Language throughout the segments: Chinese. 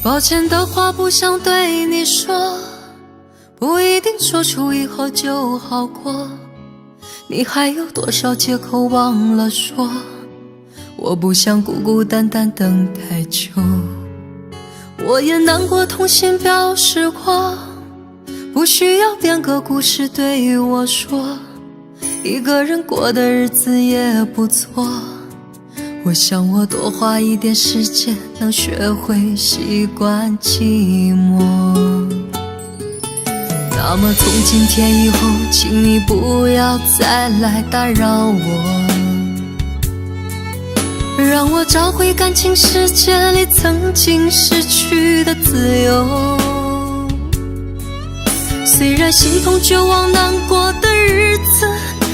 抱歉的话不想对你说，不一定说出以后就好过。你还有多少借口忘了说？我不想孤孤单单等太久。我也难过痛心表示过，不需要编个故事对我说，一个人过的日子也不错。我想我多花一点时间，能学会习惯寂寞。那么从今天以后，请你不要再来打扰我，让我找回感情世界里曾经失去的自由。虽然心痛绝望难过的日子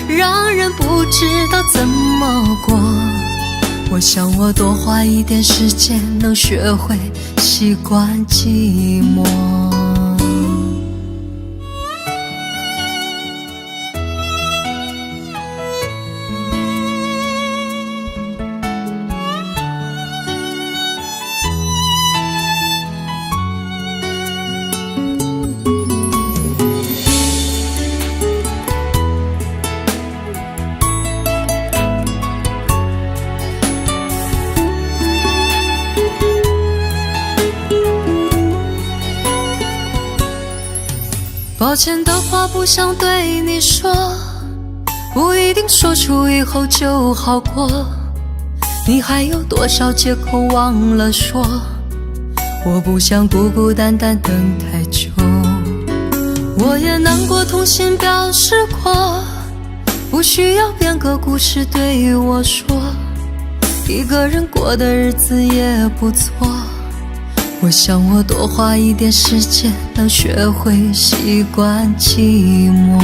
让人不知道怎么过，我想我多花一点时间，能学会习惯寂寞。抱歉的话不想对你说，不一定说出以后就好过。你还有多少借口忘了说？我不想孤孤单单等太久。我也难过痛心表示过，不需要编个故事对我说，一个人过的日子也不错。我想我多花一点时间，能学会习惯寂寞。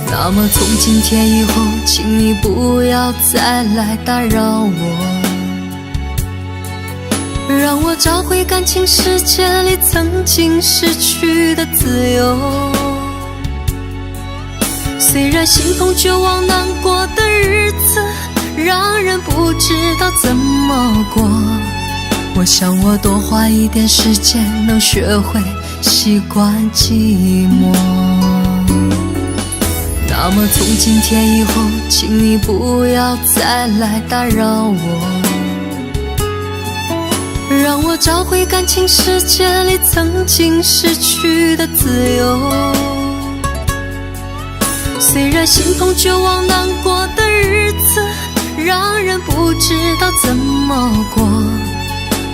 那么从今天以后，请你不要再来打扰我，让我找回感情世界里曾经失去的自由。虽然心痛绝望难过的日子让人不知道怎么过，我想我多花一点时间，能学会习惯寂寞。那么从今天以后，请你不要再来打扰我，让我找回感情世界里曾经失去的自由。虽然心痛绝望难过的日子让人不知道怎么过，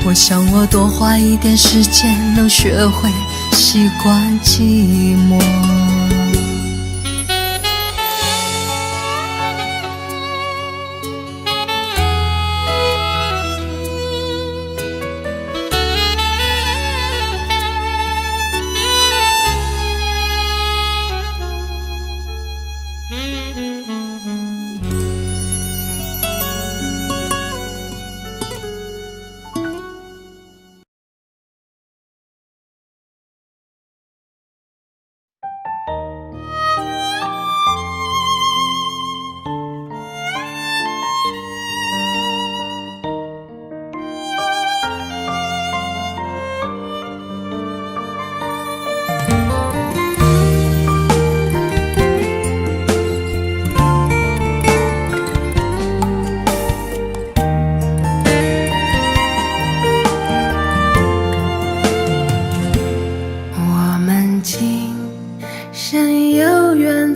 我想我多花一点时间，能学会习惯寂寞。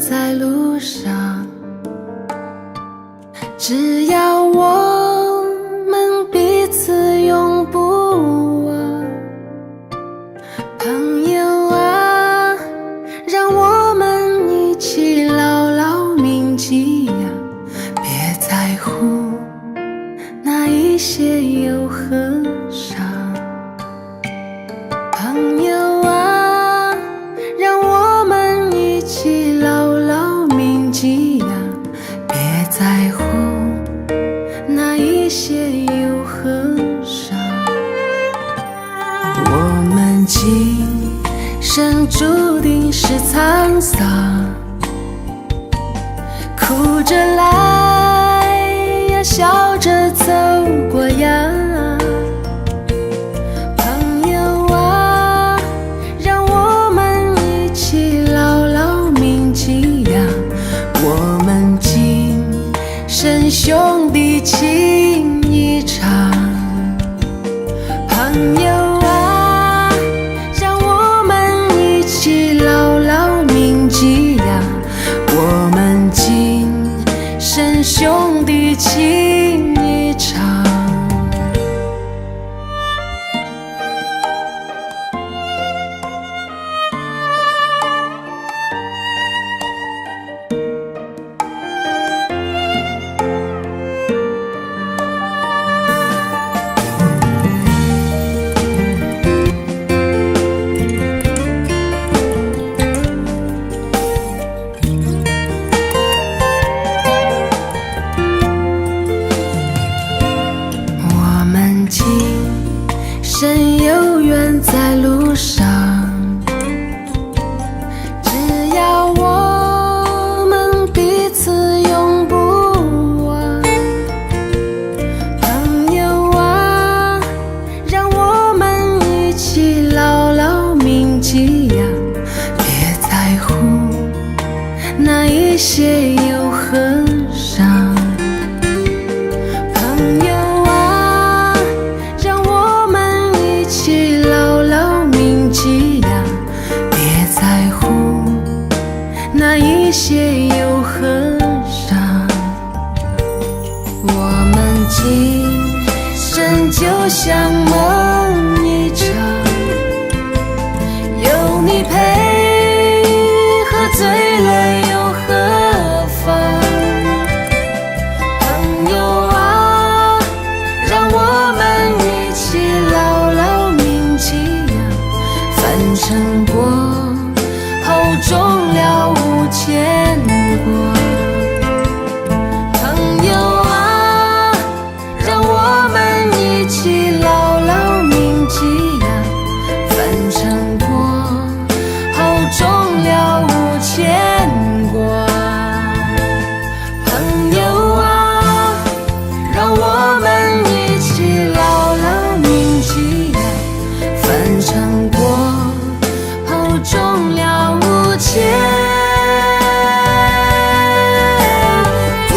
在路上，只要我们彼此永不忘。朋友啊，让我们一起牢牢铭记呀，别在乎那一些又何伤。朋友啊，让我们一起牢牢铭记呀，别在乎那一些又何伤。我们今生注定是沧桑，哭着来呀，笑着走过呀。的情一场。朋友啊，让我们一起牢牢铭记呀，我们今生兄弟情一场。今生有缘在路上，只要我们彼此永不忘。朋友啊，让我们一起牢牢铭记呀，别在乎那一些又何伤。那一些又何伤？我们今生就像梦一场，有你陪，喝醉了又何妨？朋友啊，让我们一起牢牢铭记呀，凡尘过后终了无牵挂。朋友啊，让我们一起牢牢铭记呀，凡尘过后终了无牵挂。朋友啊，让我们一起牢牢铭记呀，凡尘过后终了无牵挂。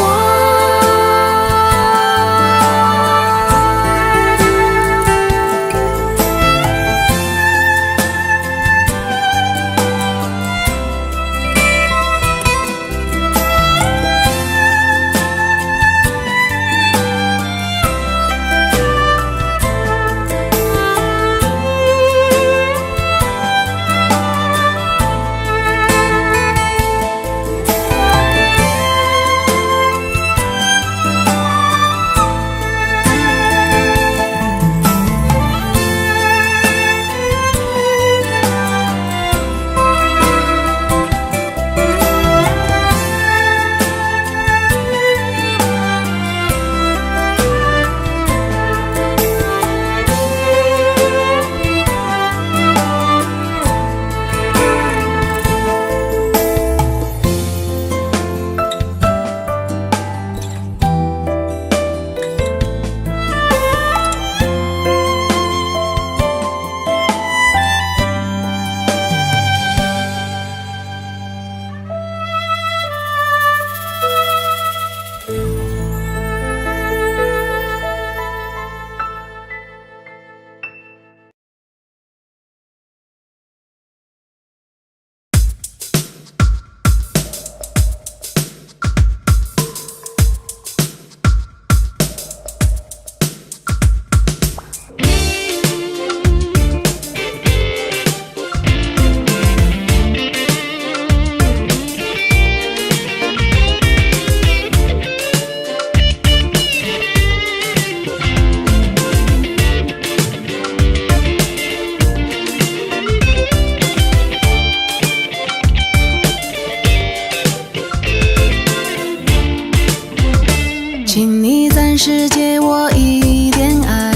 请你暂时借我一点爱，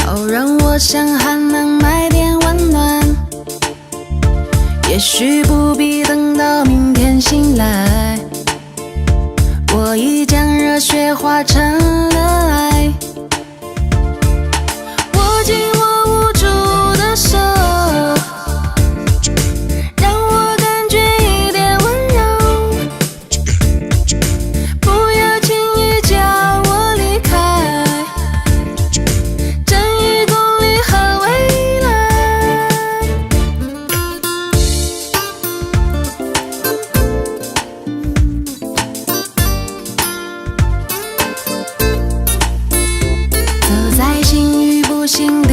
好让我想还能买点温暖。也许不必等到明天醒来，我已将热血化成了爱。握紧我无助的手，让我感觉一点温柔，不要轻易心的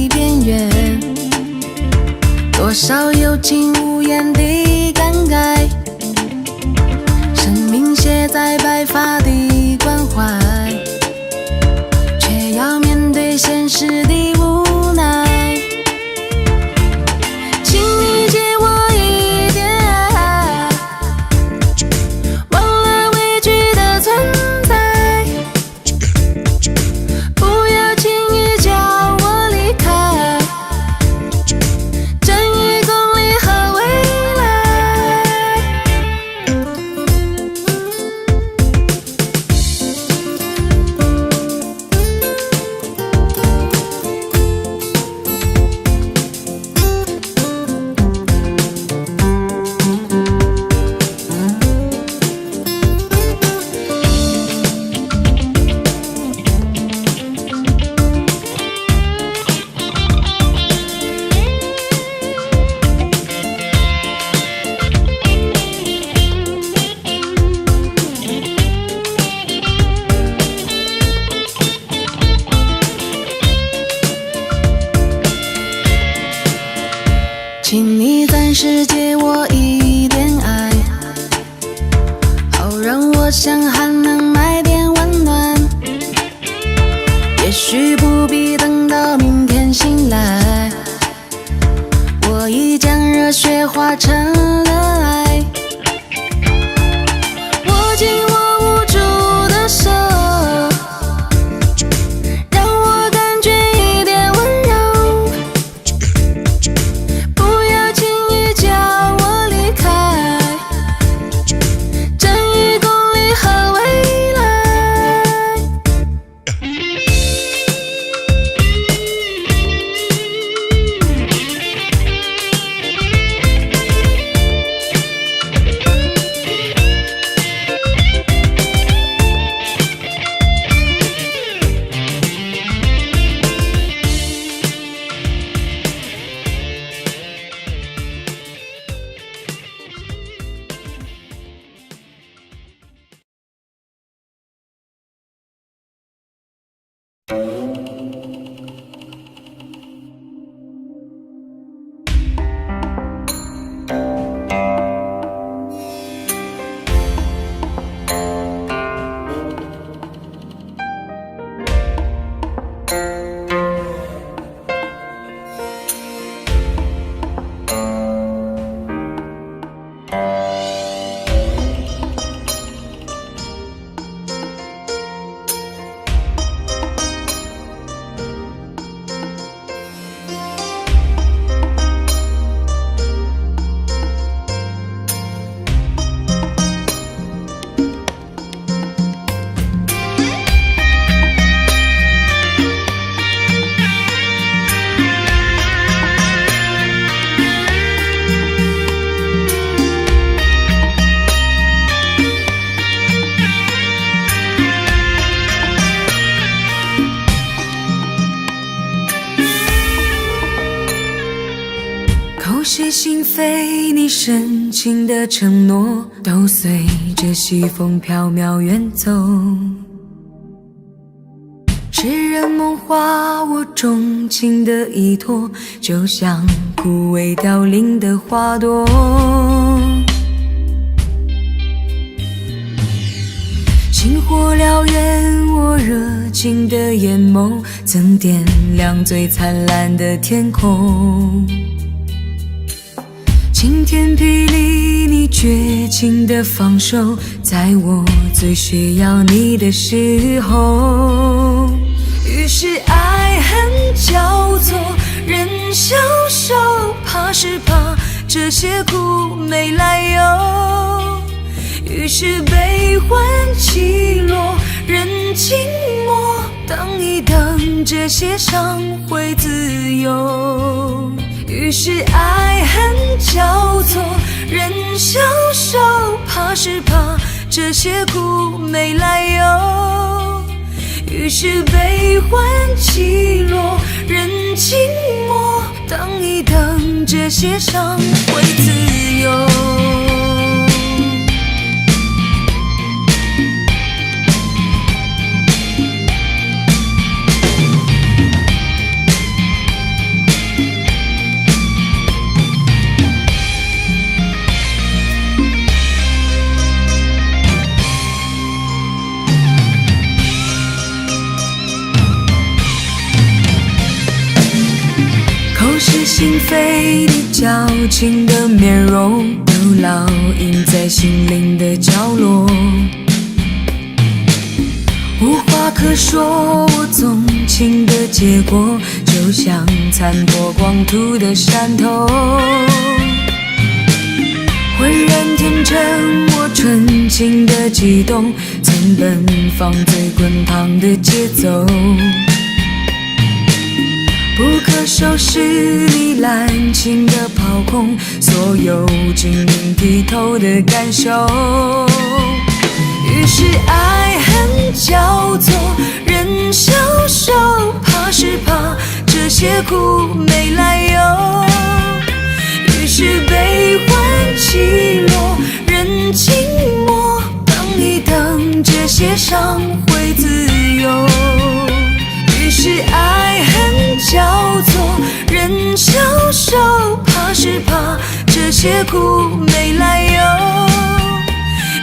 边缘，多少有情无言的感慨，生命写在白发的关怀，却要面对现实的无奈。请你借我一点爱，忘了畏惧的存在，不要轻易叫我离开，正义公理和未来。请你暂时借我一点爱，好让我想还能买点温暖。也许不必等到明天醒来，我已将热血化成了爱。握紧我无助的手，让我感觉一点温柔，不要轻易叫我离开，正义公理和未来。口是心非，你深情的承诺都随着西风飘渺远走。痴人梦话，我钟情的依托，就像枯萎凋零的花朵。星火燎原，我热情的眼眸曾点亮最灿烂的天空。晴天霹雳，你绝情的放手，在我最需要你的时候。于是爱恨交错，人消瘦，怕是怕这些苦没来由。于是悲欢起落，人静默，等一等，这些伤会自由。于是爱恨交错，人消瘦，怕是怕这些苦没来由。于是悲欢起落，人静默，等一等，这些伤会自由。心扉里矫情的面容，又烙印在心灵的角落。无话可说，我纵情的结果，就像残破光秃的山头。浑然天成，我纯情的悸动，曾奔放最滚烫的节奏。不可收拾你滥情的抛空，所有晶莹剔透的感受。于是爱恨交错，任消受，怕是怕这些苦没来由。于是悲欢起落，任静默，等一等这些伤会自由。于是爱恨交错，任消受，怕是怕这些苦没来由。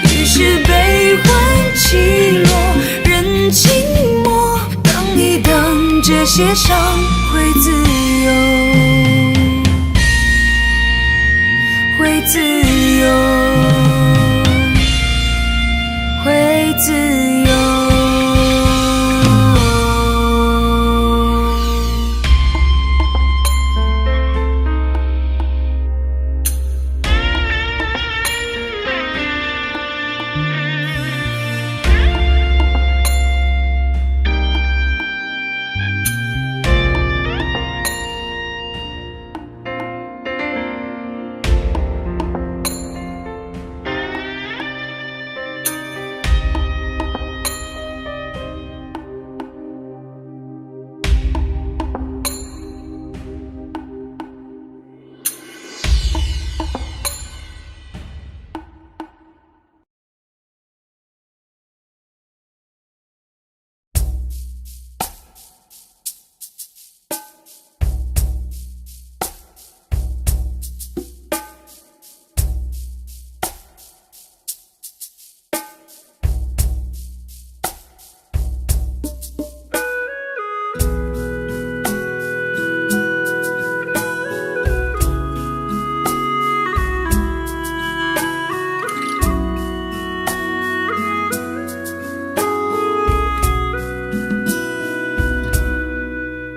于是悲欢起落，任静默，等一等这些伤会自由，会自由，会自由。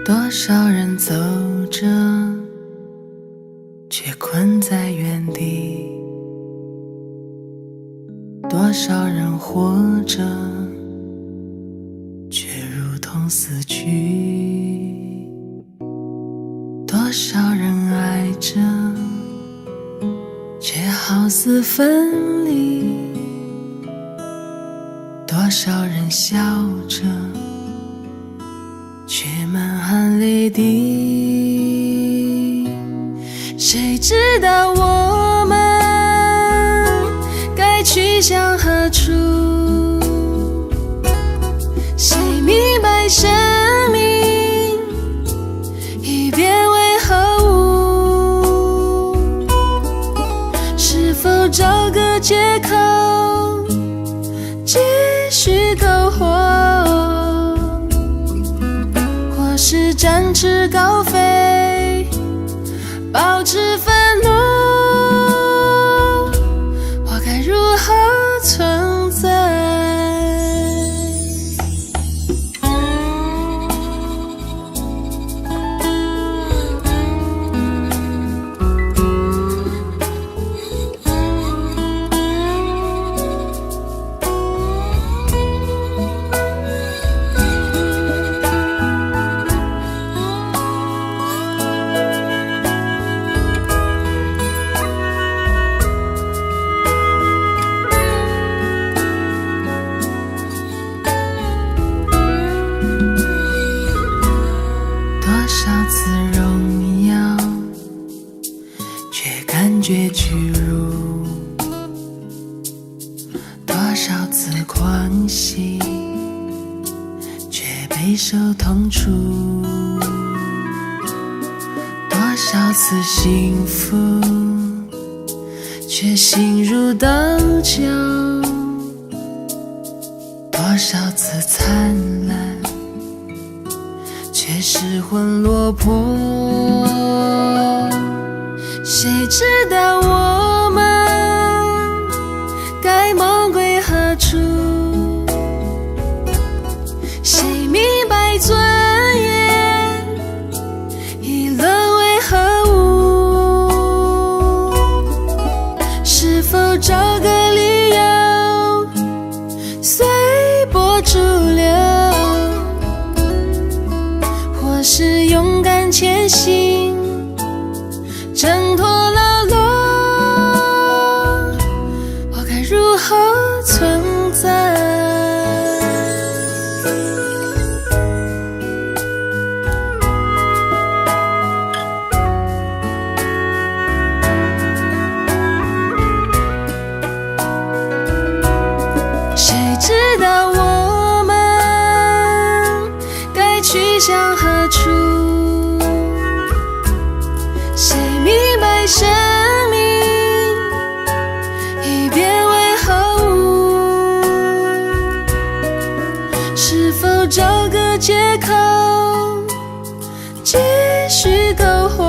多少人走着，却困在原地；多少人活着，却如同死去；多少人爱着，却好似分离；多少人笑着，却满含泪滴。谁知道我们该去向何处？谁明白生命已变为何物？是否找个借口继续苟活？是展翅高飞，保持愤怒，我该如何存在？感觉屈辱，多少次狂喜，却备受痛楚；多少次幸福，却心如刀绞；多少次灿烂，却却失魂落魄。谁知道我们该梦归何处？谁明白尊严已沦为何物？是否找个理由随波逐流，或是勇敢前行，挣脱牢笼？我该如何存在？谁知道我们该去向何处？谁明白生命已变为何物？是否找个借口继续苟活，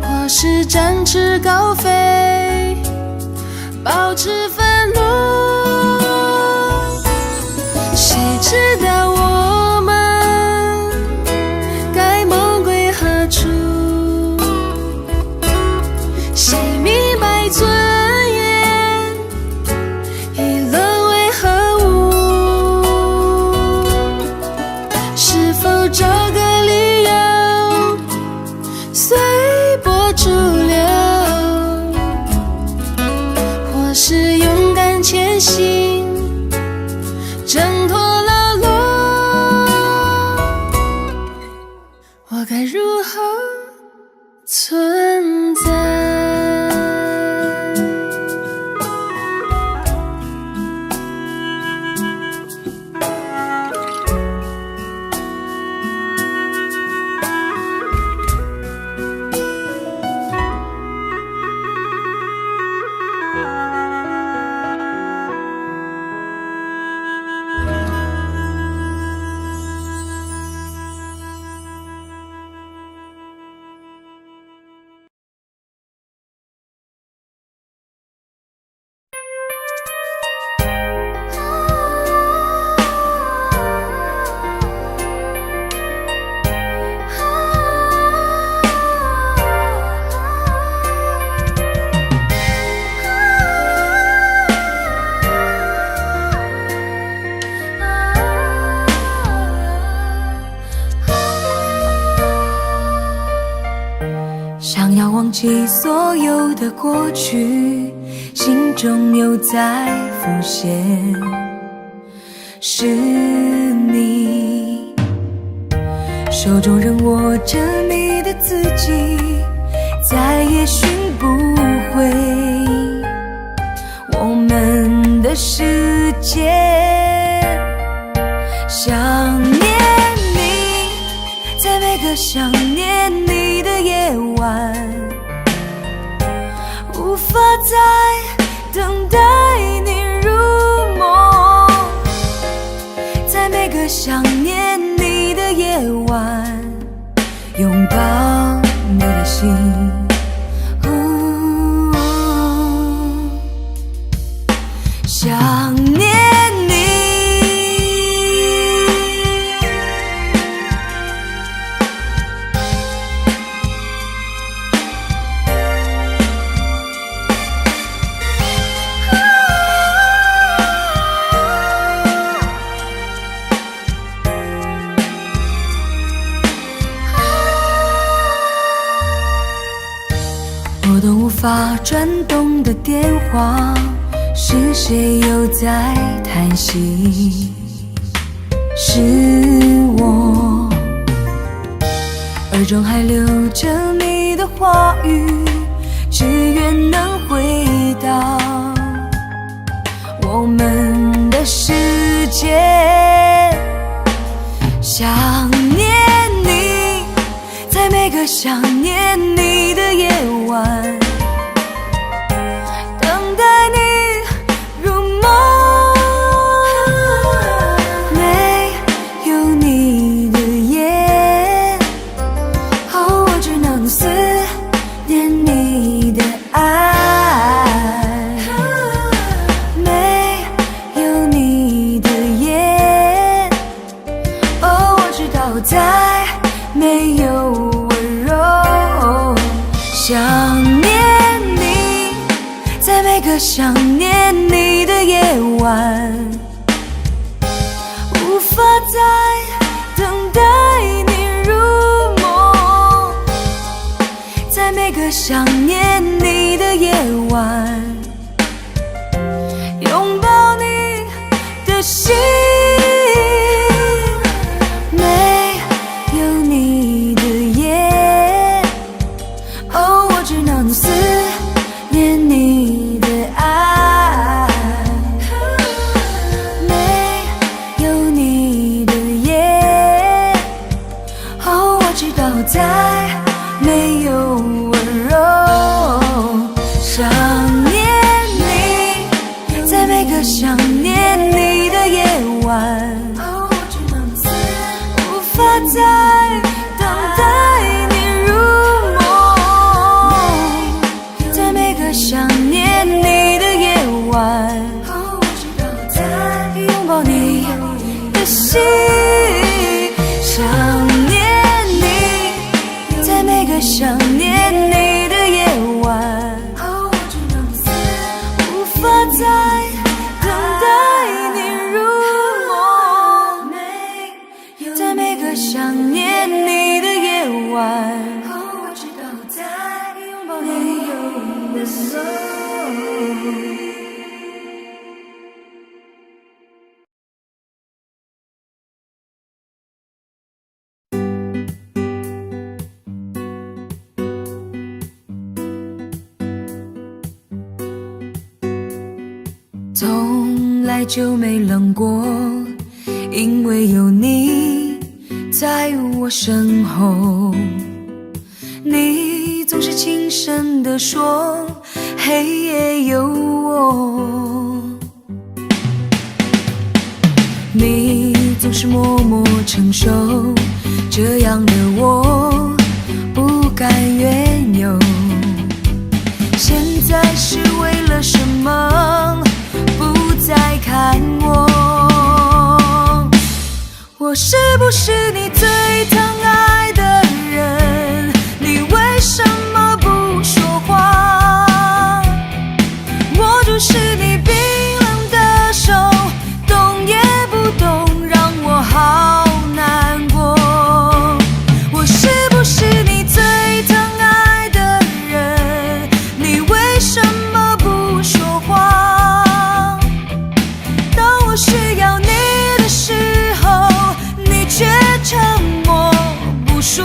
或是展翅高飞，保持愤怒？谁知道我们该梦归何处？谁明白尊严已沦为何物？是否找个理由随波逐流，或是勇敢前行，挣脱牢笼？我该如何存在？想要忘记所有的过去，心中又在浮现，是你手中仍握着你的字迹，再也寻不回我们的世界。想念你，在每个想念你的夜晚，无法再等待你入梦，在每个想念你的夜晚，拥抱你的心。想念拨动无法转动的电话，是谁又在叹息？是我，耳中还留着你的话语，只愿能回到我们的世界。想念你，在每个想念你的夜晚，等待你入梦。没有道再没有温柔。想念你，在每个想念你的夜晚，无法再等待你入梦。在每个想念你的夜晚，拥抱你的心。没有你的夜，哦，我只能思念你的爱。没有你的夜，哦，我知道再没有温柔。想念你，在每个想念你的夜晚，无法再等待你入梦。在每个想念你的夜晚，拥抱你的心。想念你，在每个想念你的夜晚，无法再等待你入梦。在每个想念你的夜晚，我知道在拥抱你的心。从来就没冷过，因为有你在我身后。你总是轻声地说，黑夜有我。你总是默默承受，这样的我不甘愿有。现在是为了什么不再看我？我是不是你最疼爱的人？你为什么不说话？我就是你冰冷的手，动也不动，让我好难过。我是不是你最疼爱的人？你为什么不说话？当我需要你的时候，你却沉默不说。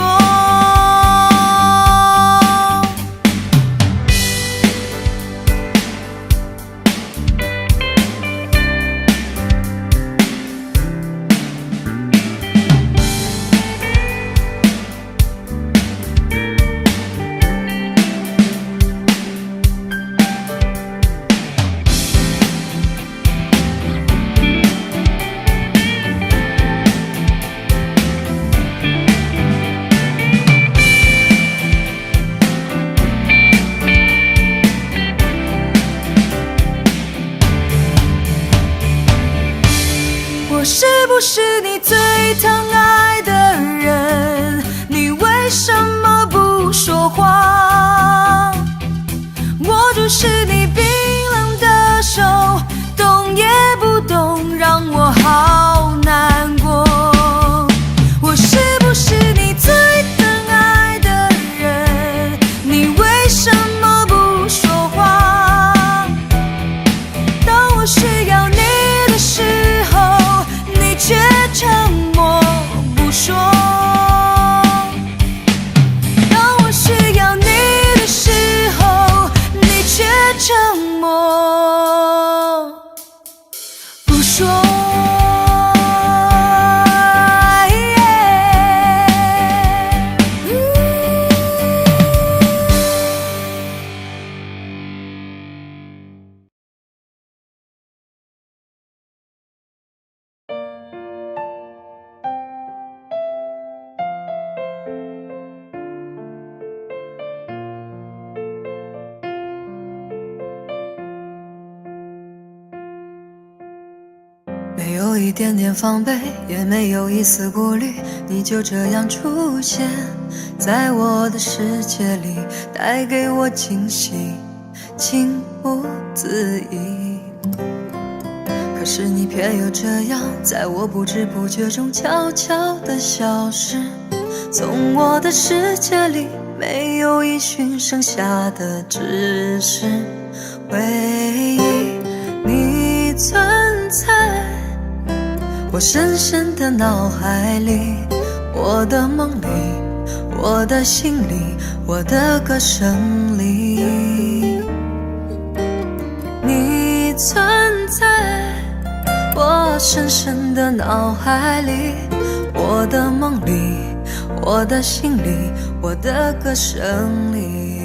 我是不是你最疼爱的人？你为什么不说话？握住是你冰冷的手，动也不动，让我好难过。我是不是你最疼爱的人？你为什么不说话？当我需要你的时候，却沉默一点点防备，也没有一丝顾虑，你就这样出现在我的世界里，带给我惊喜，情不自已。可是你偏又这样，在我不知不觉中悄悄地消失，从我的世界里没有音讯，剩下的只是回忆。你存在我深深的脑海里，我的梦里，我的心里，我的歌声里。你存在我深深的脑海里，我的梦里，我的心里，我的歌声里。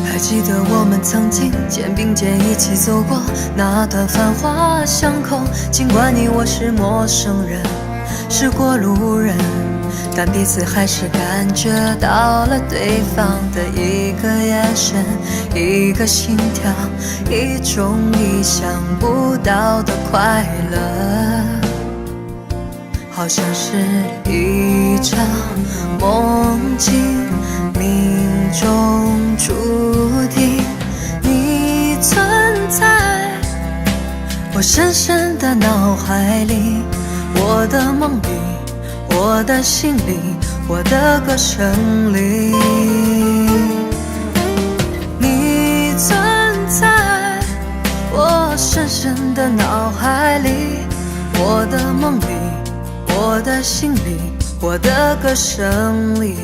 还记得我们曾经肩并肩一起走过那段繁华巷口，尽管你我是陌生人，是过路人，但彼此还是感觉到了对方的一个眼神，一个心跳，一种意想不到的快乐，好像是一场梦境，命中注定。你存在我深深的脑海里，我的梦里，我的心里，我的歌声里。你存在我深深的脑海里，我的梦里，我的心里，我的歌声里。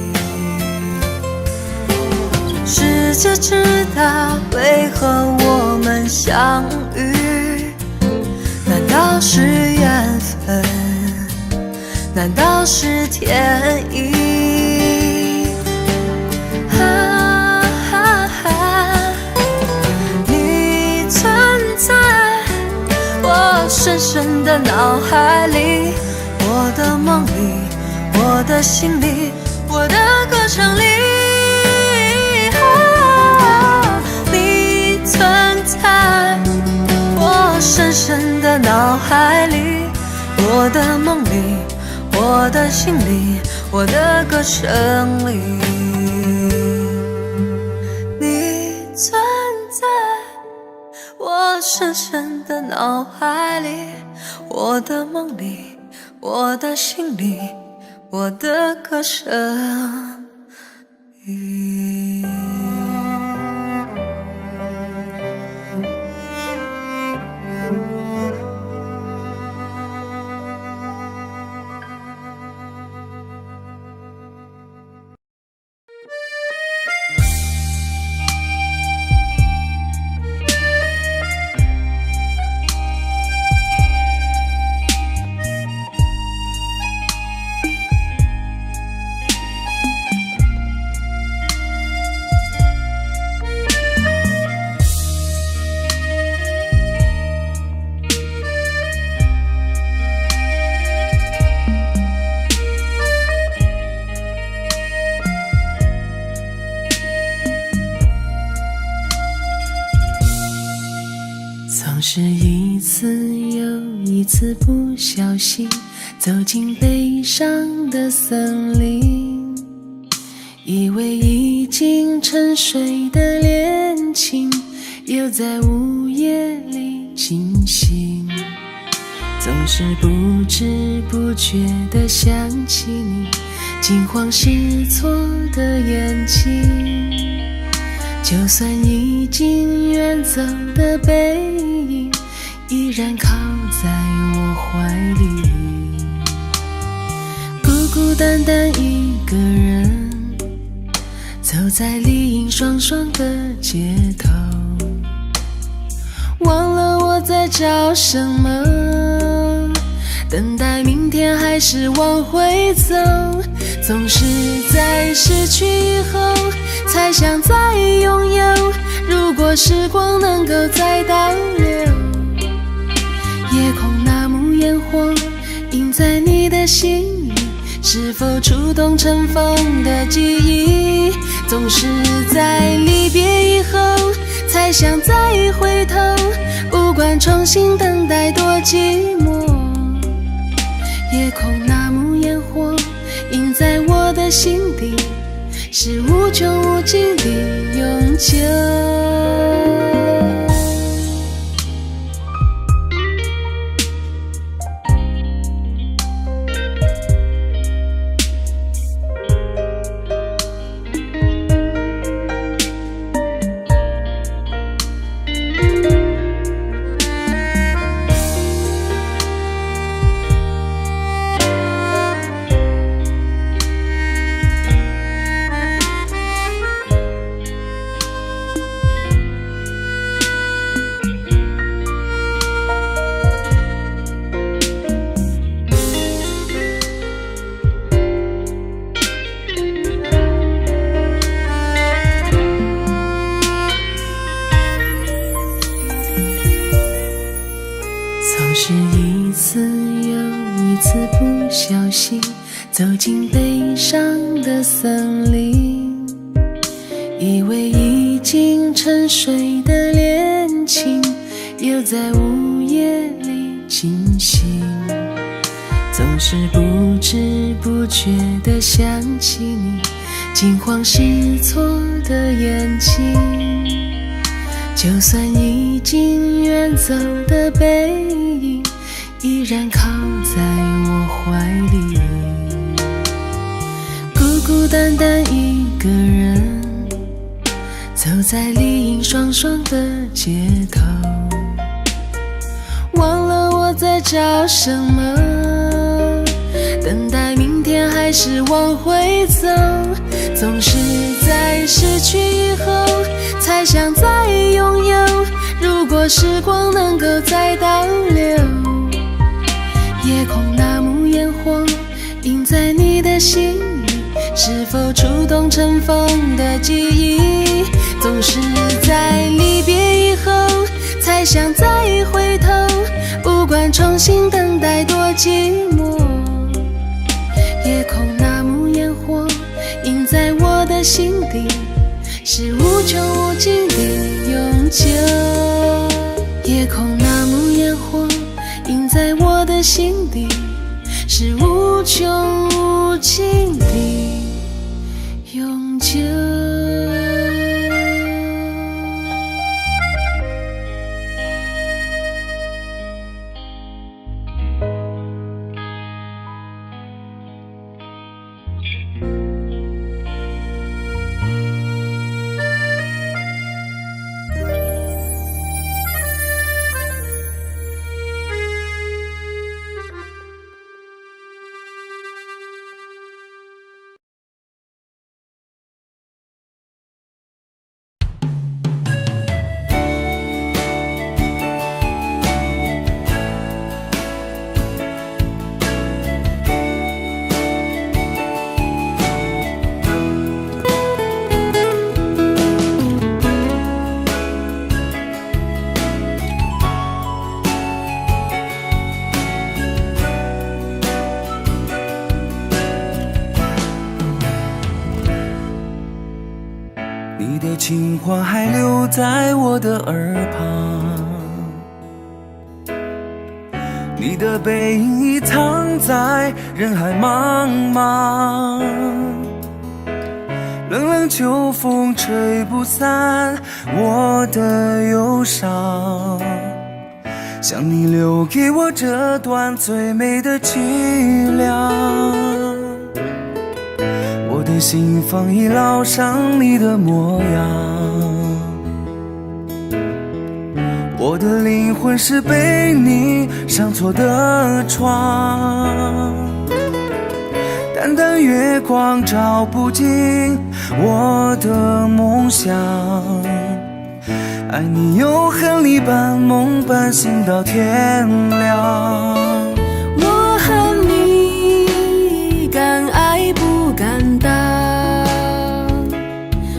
世界知道为何我们相遇，难道是缘分？难道是天意？你存在我深深的脑海里，我的梦里，我的心里，我的歌声里。你存在我深深的脑海里，我的梦里，我的心里，我的歌声里。你存在我深深的脑海里，我的梦里，我的心里，我的歌声里。总是一次又一次不小心走进悲伤的森林，以为已经沉睡的恋情又在午夜里惊醒，总是不知不觉地想起你惊慌失措的眼睛，就算已经远走的背影依然靠在我怀里，孤孤单单一个人走在丽影双双的街头，忘了我在找什么，等待明天还是往回走，总是在失去以后才想再拥有，如果时光能够再倒流，夜空那幕烟火映在你的心里，是否触动尘封的记忆，总是在离别以后才想再回头，不管重新等待多寂寞。夜空那幕烟火映在我的心底，是无穷无尽的永久。总是一次又一次不小心走进悲伤的森林，以为已经沉睡的恋情又在午夜里惊醒，总是不知不觉地想起你惊慌失措的眼睛，就算已经远走的背影依然靠在我怀里，孤孤单单一个人走在丽影双双的街头，忘了我在找什么，等待明天还是往回走，总是在失去以后才想再拥有，如果时光能够再倒流，夜空那幕烟火映在你的心里，是否触动尘封的记忆，总是在离别以后才想再回头，不管重新等待多寂寞，夜空那幕烟火映在我的心底，是无穷无尽的永久，夜空那幕烟火映在我的心底，是无穷无尽的永久。你的情话还留在我的耳旁，你的背影已藏在人海茫茫，冷冷秋风吹不散我的忧伤，想你留给我这段最美的凄凉，我的心房已烙上你的模样，我的灵魂是被你上错的床，淡淡月光照不进我的梦想，爱你又恨你半梦半醒到天亮。我恨你敢爱不敢当，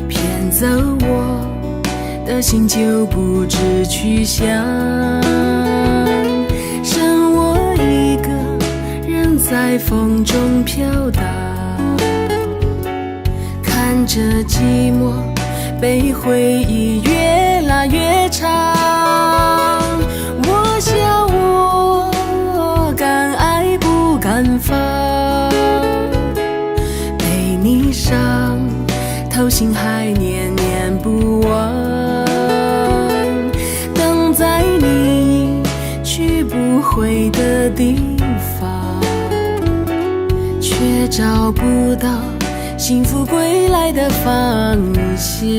骗走我的心就不知去向，剩我一个人在风中飘荡，看着寂寞被回忆越拉越长。我想我敢爱不敢放，被你伤，头心还念念不忘。等在你去不回的地方，却找不到幸福归来的方向。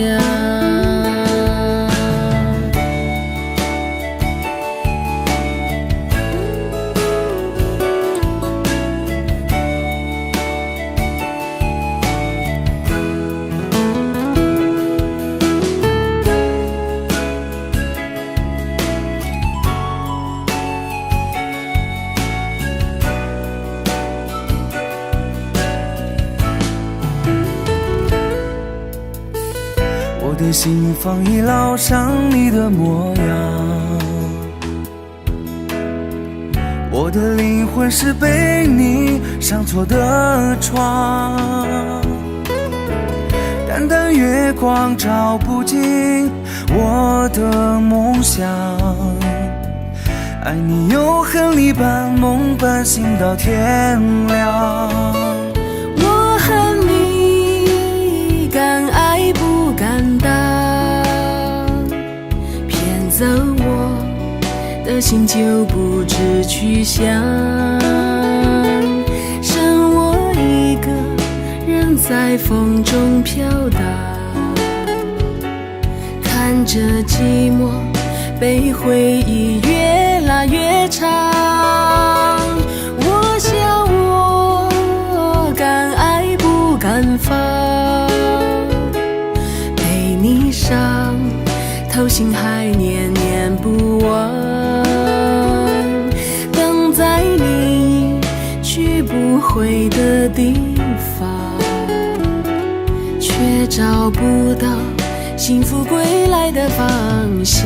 我的心房已烙上你的模样，我的灵魂是被你上错的床。淡淡月光照不进我的梦想，爱你又恨你般梦般醒到天亮。我恨你敢爱不敢当，骗走我的心就不知去向，剩我一个人在风中飘荡，看着寂寞被回忆越拉越长。我想我敢爱不敢放，被你伤，头心还念念不忘。等在你去不回的地方，却找不到幸福归来的方向。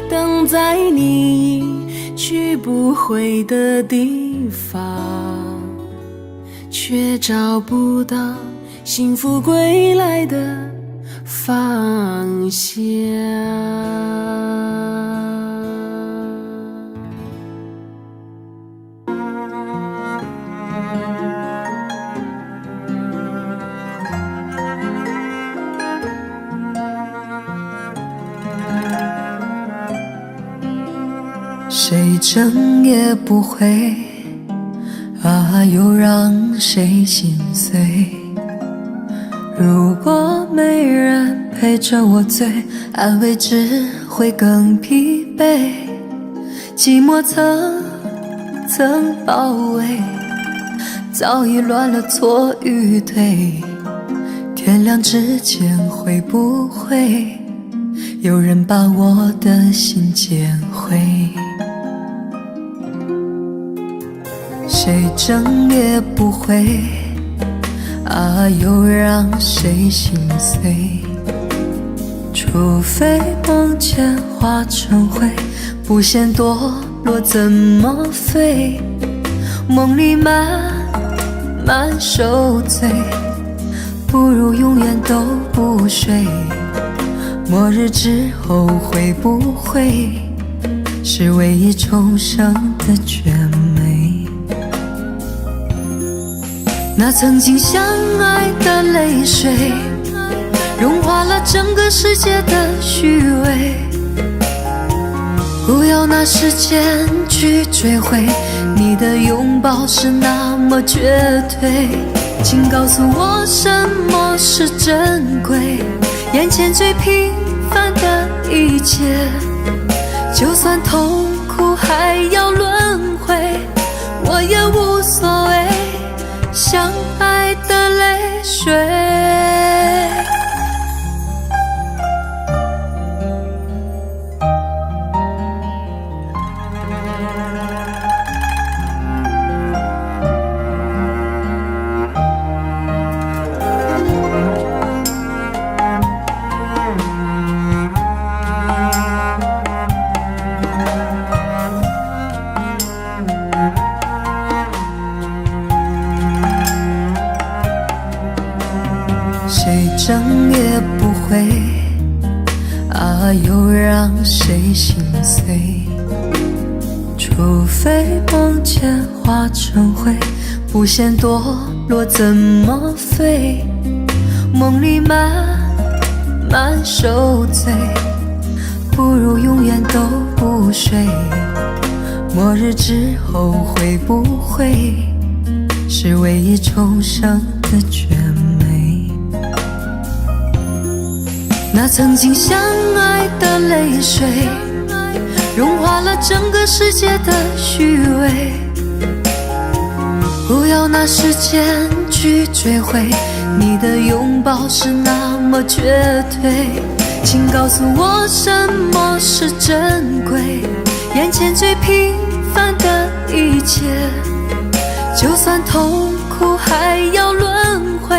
等在你去不回的地方，却找不到幸福归来的方向。谁争也不会啊，又让谁心碎。如果没人陪着我醉，安慰只会更疲惫。寂寞层层包围，早已乱了错与对。天亮之前会不会有人把我的心捡回？谁争也不会啊，又让谁心碎。除非梦见化成灰，不嫌堕落怎么飞？梦里慢慢受罪，不如永远都不睡。末日之后会不会是唯一重生的绝美？那曾经相爱的泪水，融化了整个世界的虚伪。不要拿时间去追回，你的拥抱是那么绝对。请告诉我什么是珍贵，眼前最平凡的一切，就算痛苦还要轮回，我也无所谓。相爱的泪水，争也不会，啊，又让谁心碎？除非梦见化成灰，不嫌堕落怎么飞？梦里慢慢受罪，不如永远都不睡。末日之后会不会是唯一重生的绝美？那曾经相爱的泪水，融化了整个世界的虚伪。不要拿时间去追回，你的拥抱是那么绝对。请告诉我什么是珍贵，眼前最平凡的一切，就算痛苦还要轮回，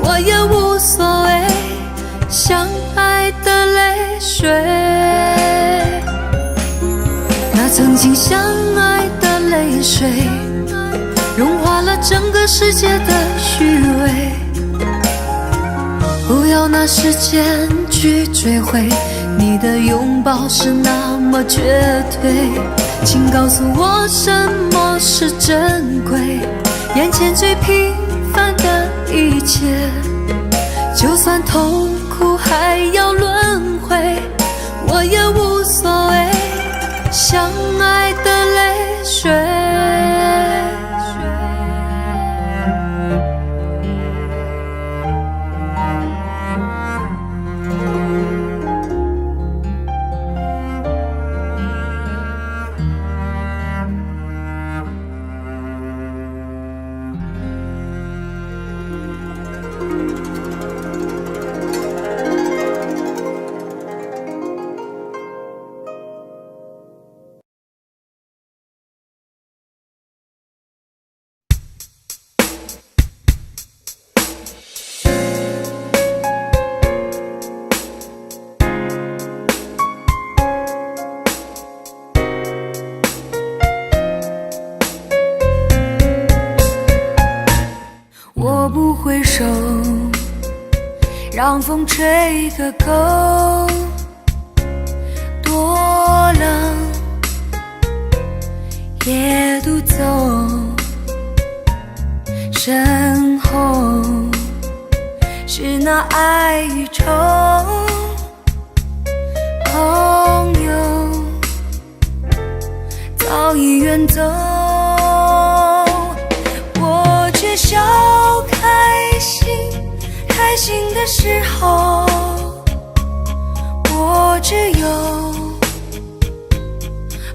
我也无所谓。相爱的泪水，那曾经相爱的泪水，融化了整个世界的虚伪。不要拿时间去追回，你的拥抱是那么绝对。请告诉我什么是珍贵，眼前最平凡的一切，就算痛苦还要轮回，我也无所谓。相爱的泪水，我不回首，让风吹个够。多冷也独走，身后是那爱与愁。朋友早已远走，我却笑开心，开心的时候，我只有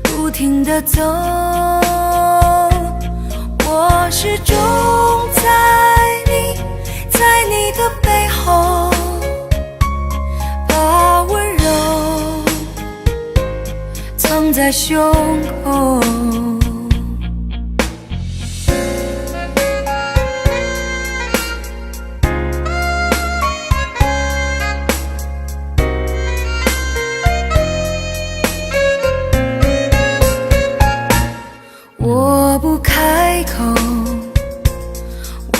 不停地走。我始终在你的背后，把温柔藏在胸口。我不开口，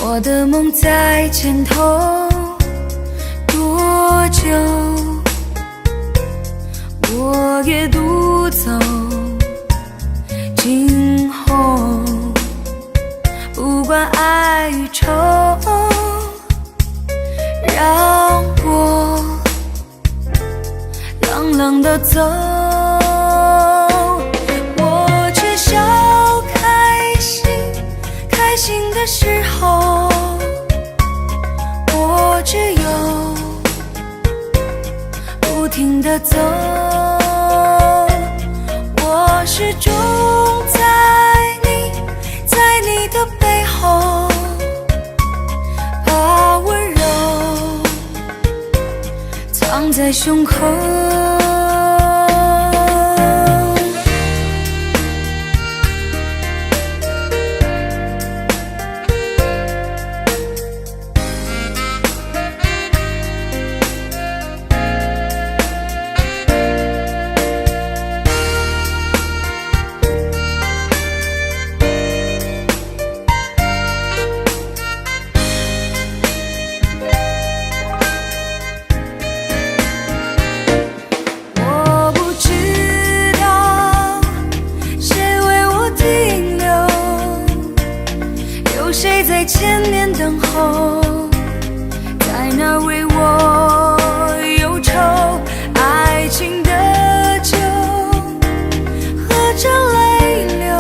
我的梦在前头。多久我也独走，今后不管爱与愁，让我冷冷地走。我却笑开心的时候，我只有不停地走。我始终在你的背后，把温柔藏在胸口。在千年等候，在那为我忧愁爱情的酒，喝着泪流，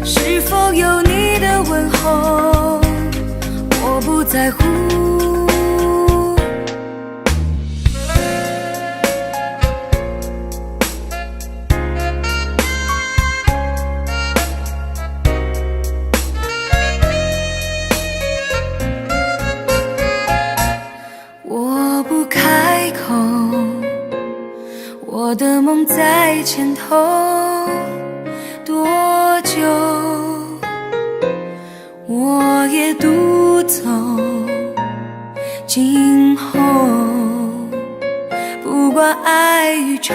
是否有你的问候，我不在乎。我不开口，我的梦在前头，多久我也独走，今后不管爱与愁，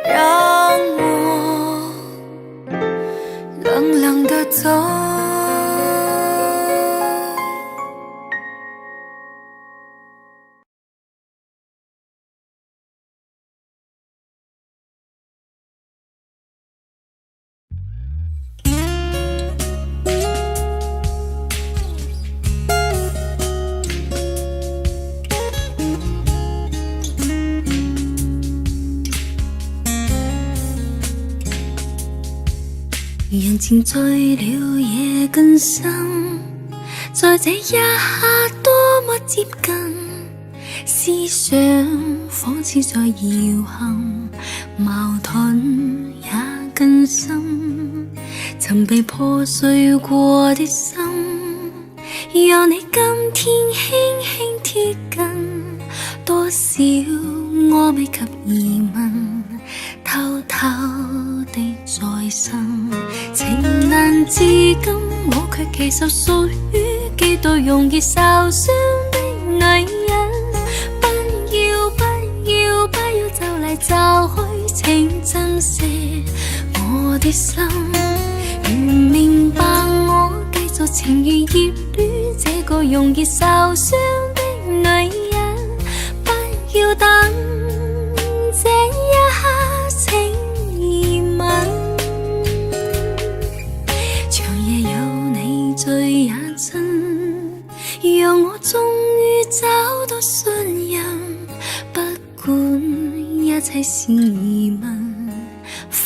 让我冷冷地走。人情醉了也更深，在这一刻多麼接近，思想仿似在遙行，矛盾也更深，曾被破碎過的心，有你今天輕輕貼近，多少我未及疑問，偷偷地在生，情難至今，我卻其實屬於幾度容易受傷的女人。不要不要不要就嚟就去，請珍惜我的心。如明白我繼續情願熱戀這個容易受傷的女人，不要等這一刻請移民。長夜有你醉也真，讓我終於找到信任，不管一切是疑問，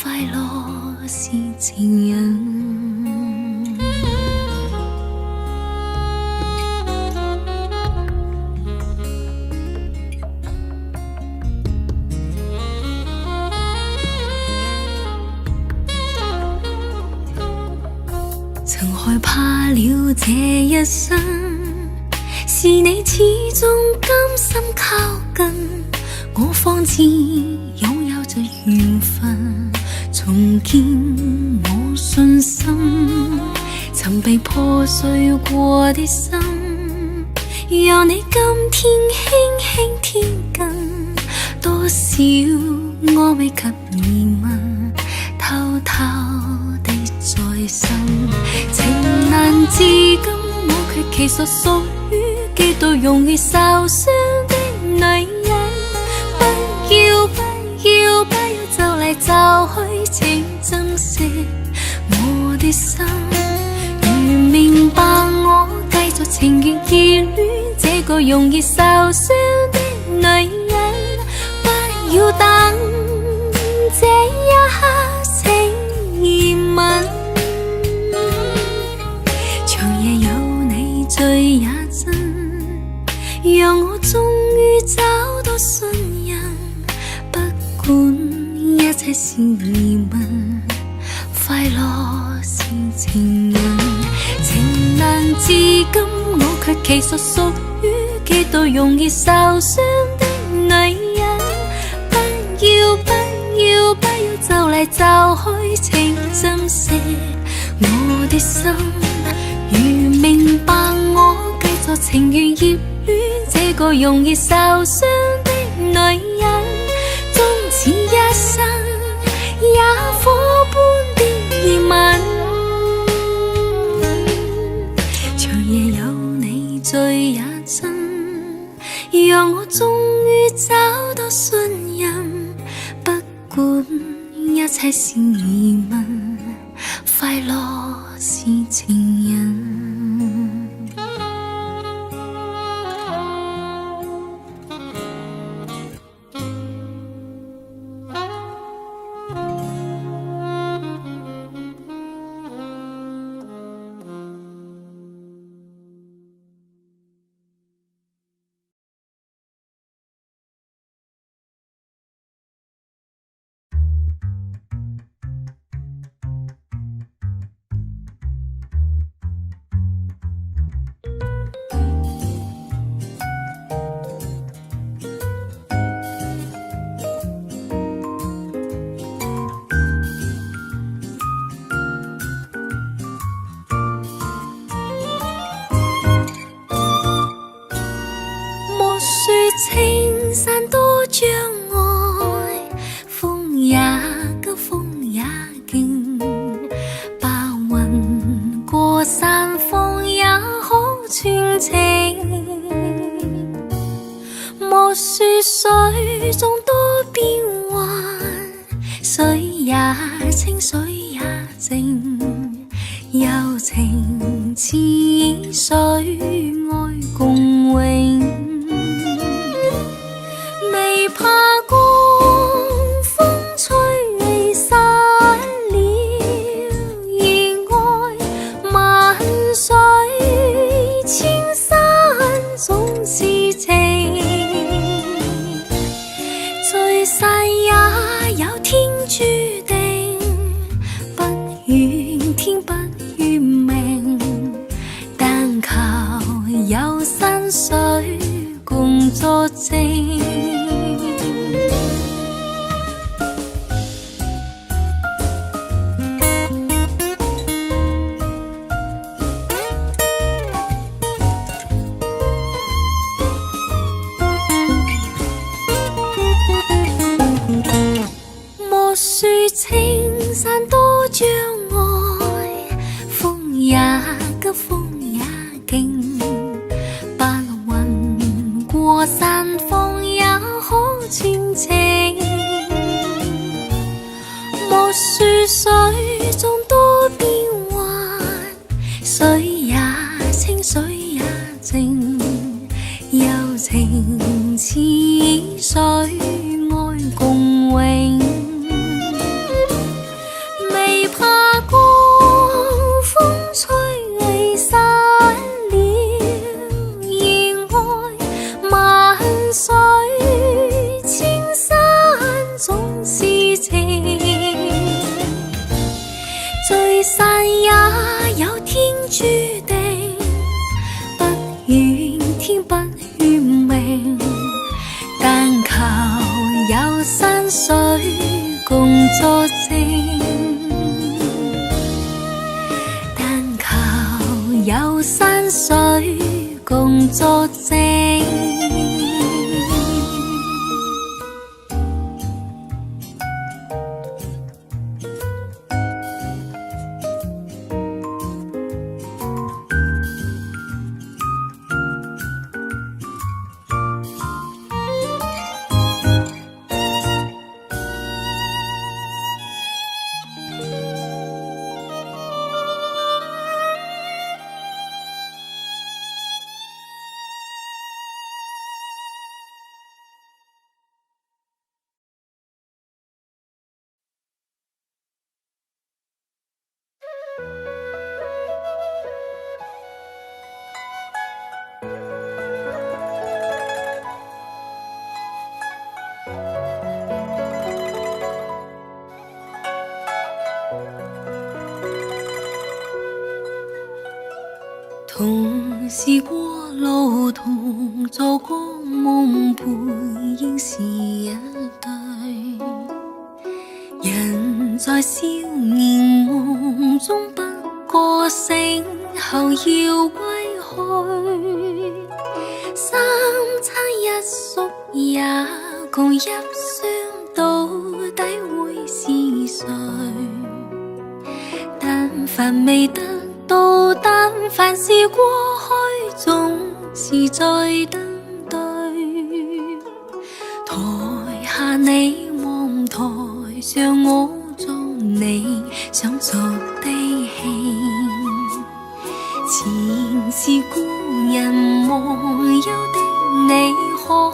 快樂是情人。曾害怕了這一生，是你始終甘心靠近，我方知擁有着緣分，重建我信心。曾被破碎過的心，讓你今天輕輕貼近，多少我未及疑問，偷偷地在生。情難至今，我卻其實屬於幾度容易受傷的女人。不要不要不要就嚟就去，請珍惜我的心。如明白我繼續情願熱戀這個容易受傷的女人，不要等這一刻請移民。長夜有你醉也真，讓我終於找到信任，不管一切是疑問，快樂是情人。情難至今，我卻其實屬於幾度容易受傷的女人。不要不要不要就嚟就去，請珍惜我的心。如明白我繼續情願熱戀這個容易受傷的女人，終此一生也火般的熱吻。長夜有你醉也真，讓我終於找到信任，不管一切是疑問，快樂是情人。青山多障礙，風也急，風也勁。白雲過山峰也可傳情。莫說水中多變幻，水也清，水也靜。柔情似水，愛共永。怕光風吹離散了，而愛萬水千山總是情。聚散也有天注定，不怨天不怨命，但求有山水共作證。青山多障礙，風也急，風也勁。白雲過山峰也可傳情。莫說水中多變幻，水也清，水也靜。柔情似水，愛共永。怕光風吹離散了，而愛萬水千山總是情。聚散也有天注定，不怨天不怨命，但求有山水共作證。有山水共作證。同是過路，同做過夢，背影是一對。人在少年夢中不過醒後要歸去，三餐一宿也共一雙，到底會是誰？但凡未得到，但凡是過去，總是在等對。台下你望台上我做你，你想做的戲。前是故人忘憂的你，可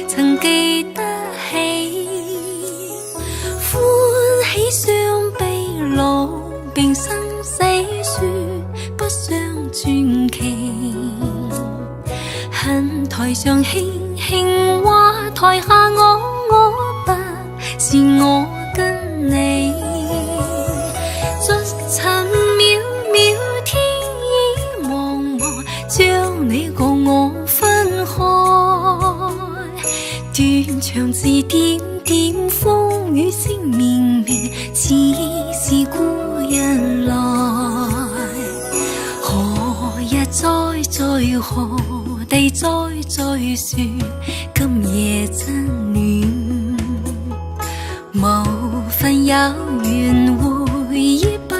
曾記得起？歡喜相悲樂，並生死說不相傳奇。恨台上輕輕話，台下我不是我跟你。逐塵渺渺，天意茫茫，將你共我分開。斷腸字點點，風雨聲綿綿，似是故人來。何日再何地再說今夜真暖。某份有緣回憶不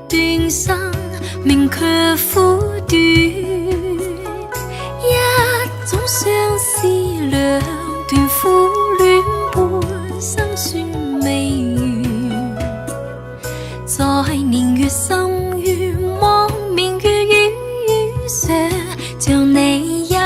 斷，生命卻苦短。一種相思，兩段苦戀，半生算未完。在年月深淵，望明月與雨上，像你幽怨。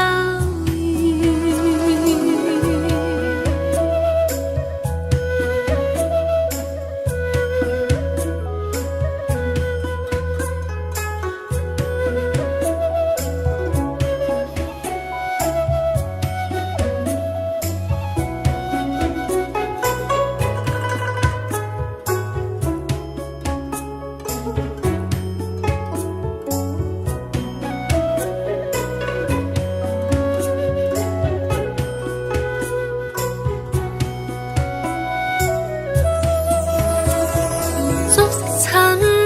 逐塵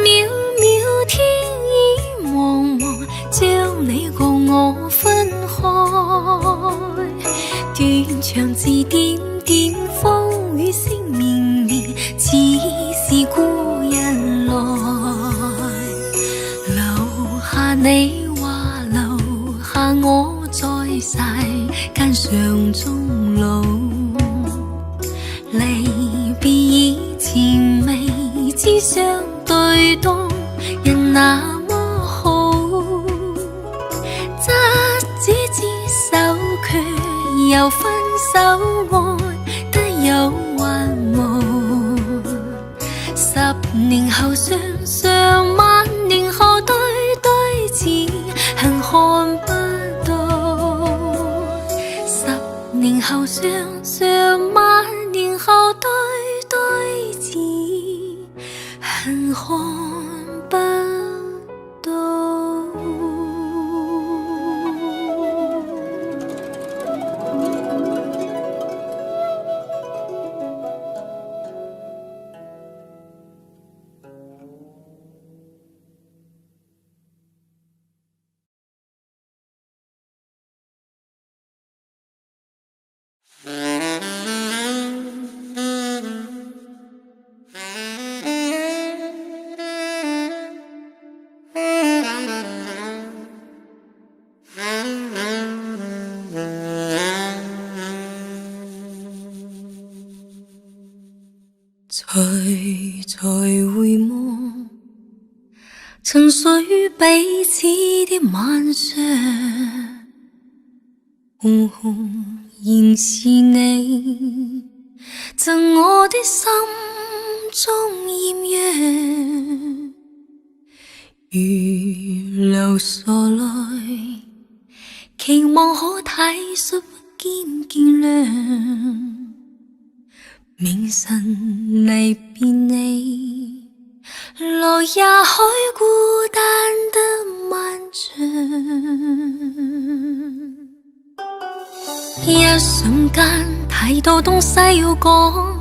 渺渺，天意茫茫，將你共我分開。斷腸字點點，風雨聲綿綿，似是故人來。留下你話，留下我，在世間上終老。離別以前未知相對當人那麼好，執子之手卻又分手，愛得有還無。10年後相相，萬年後對對峙，恨看不到。10年後相相，萬年後對對峙，恨看不到。才回望曾屬彼此的晚上，仍是你贈我的心中豔陽。如流傻淚，期望可體恤不見見諒。明晨離別你，路也許孤單得漫長。一瞬間太多東西要講，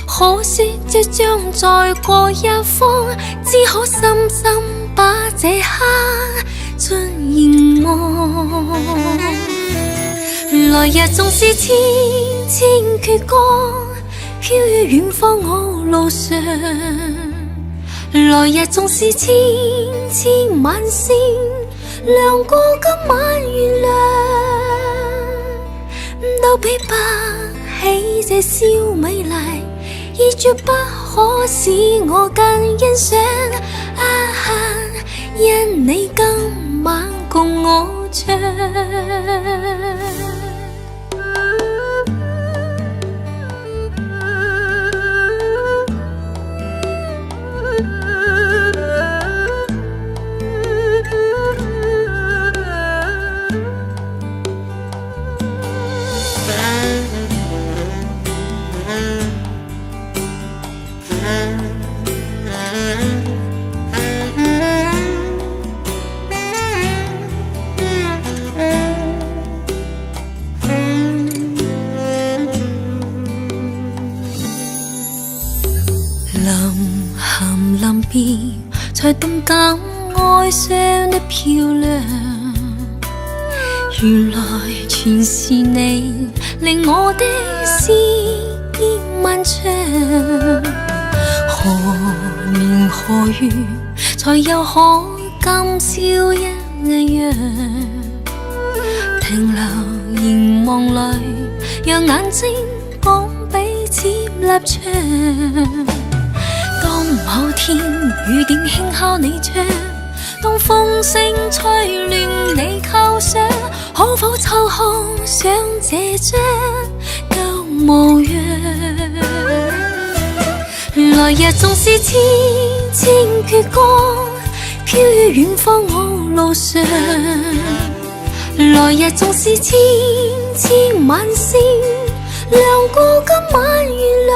可惜即將再過一方，只可深深把這刻盡凝望。來日縱是千千闕歌，飄於遠方我路上。來日縱是千千晚星，亮過今晚月亮，都比不起這宵美麗，已絕不可使我更欣賞。啊，因你今晚共我唱。臨別才動感哀傷的漂亮，原來全是你令我的思念漫長。何年何月才又可今宵一樣，停留凝望裏，讓眼睛講彼此立場。當某天雨點輕敲你窗，當風聲吹亂你構想，可否抽空想這張舊模樣？來日縱是千千闕歌，飄於遠方我路上。來日縱是千千晚星，亮過今晚月亮。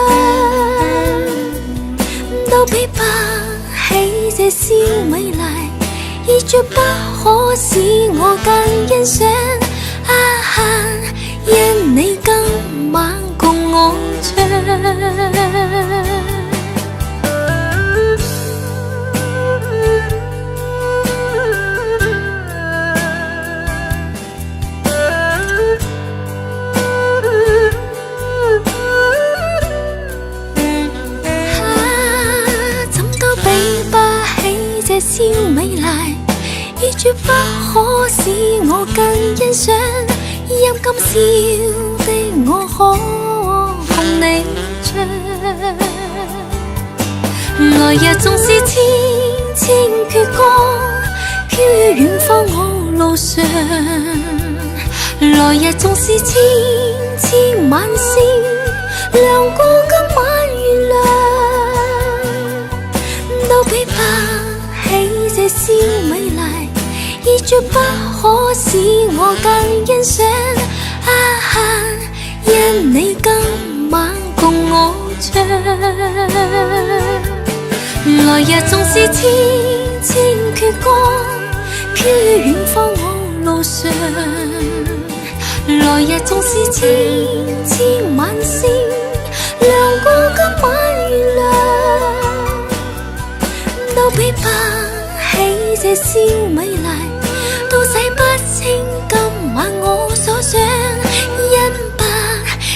都比不起這宵美麗，已絕不可使我更欣賞。啊，因你今晚共我唱。這宵美麗，已絕不可使我更欣賞。陰今宵的我可共你唱。來日縱是千千闕歌，飄於遠方我路上。來日縱是千千晚星，亮過今晚月亮。都比不這宵美麗，已絕不可使我更欣賞。啊，因你今晚共我唱。來日縱是千千闕歌，飄於遠方我路上。來日縱是千千晚星，亮過今晚月亮。都比不起這宵美麗，都洗不清今晚我所想。因不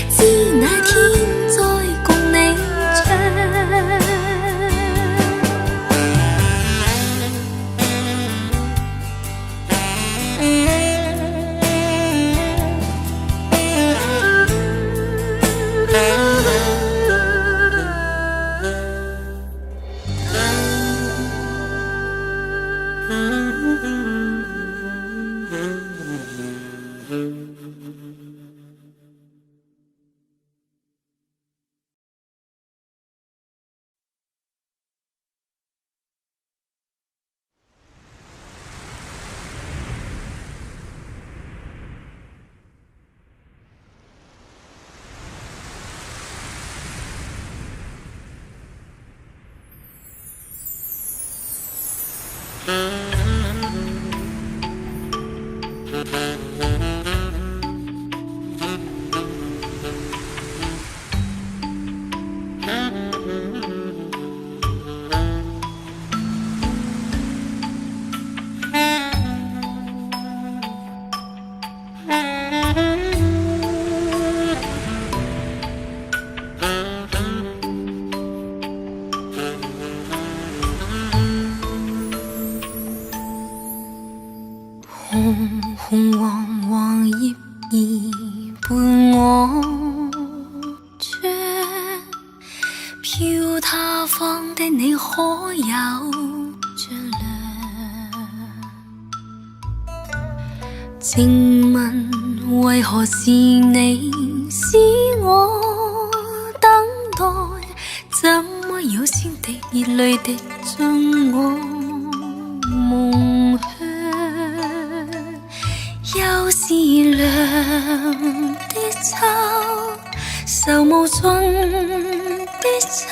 知那天再共你唱。紅黃黃葉兒伴我唱，飄他着了。静问为何是你使我等待？怎么有先的热泪滴进我梦乡？又是凉的秋，愁無盡的秋，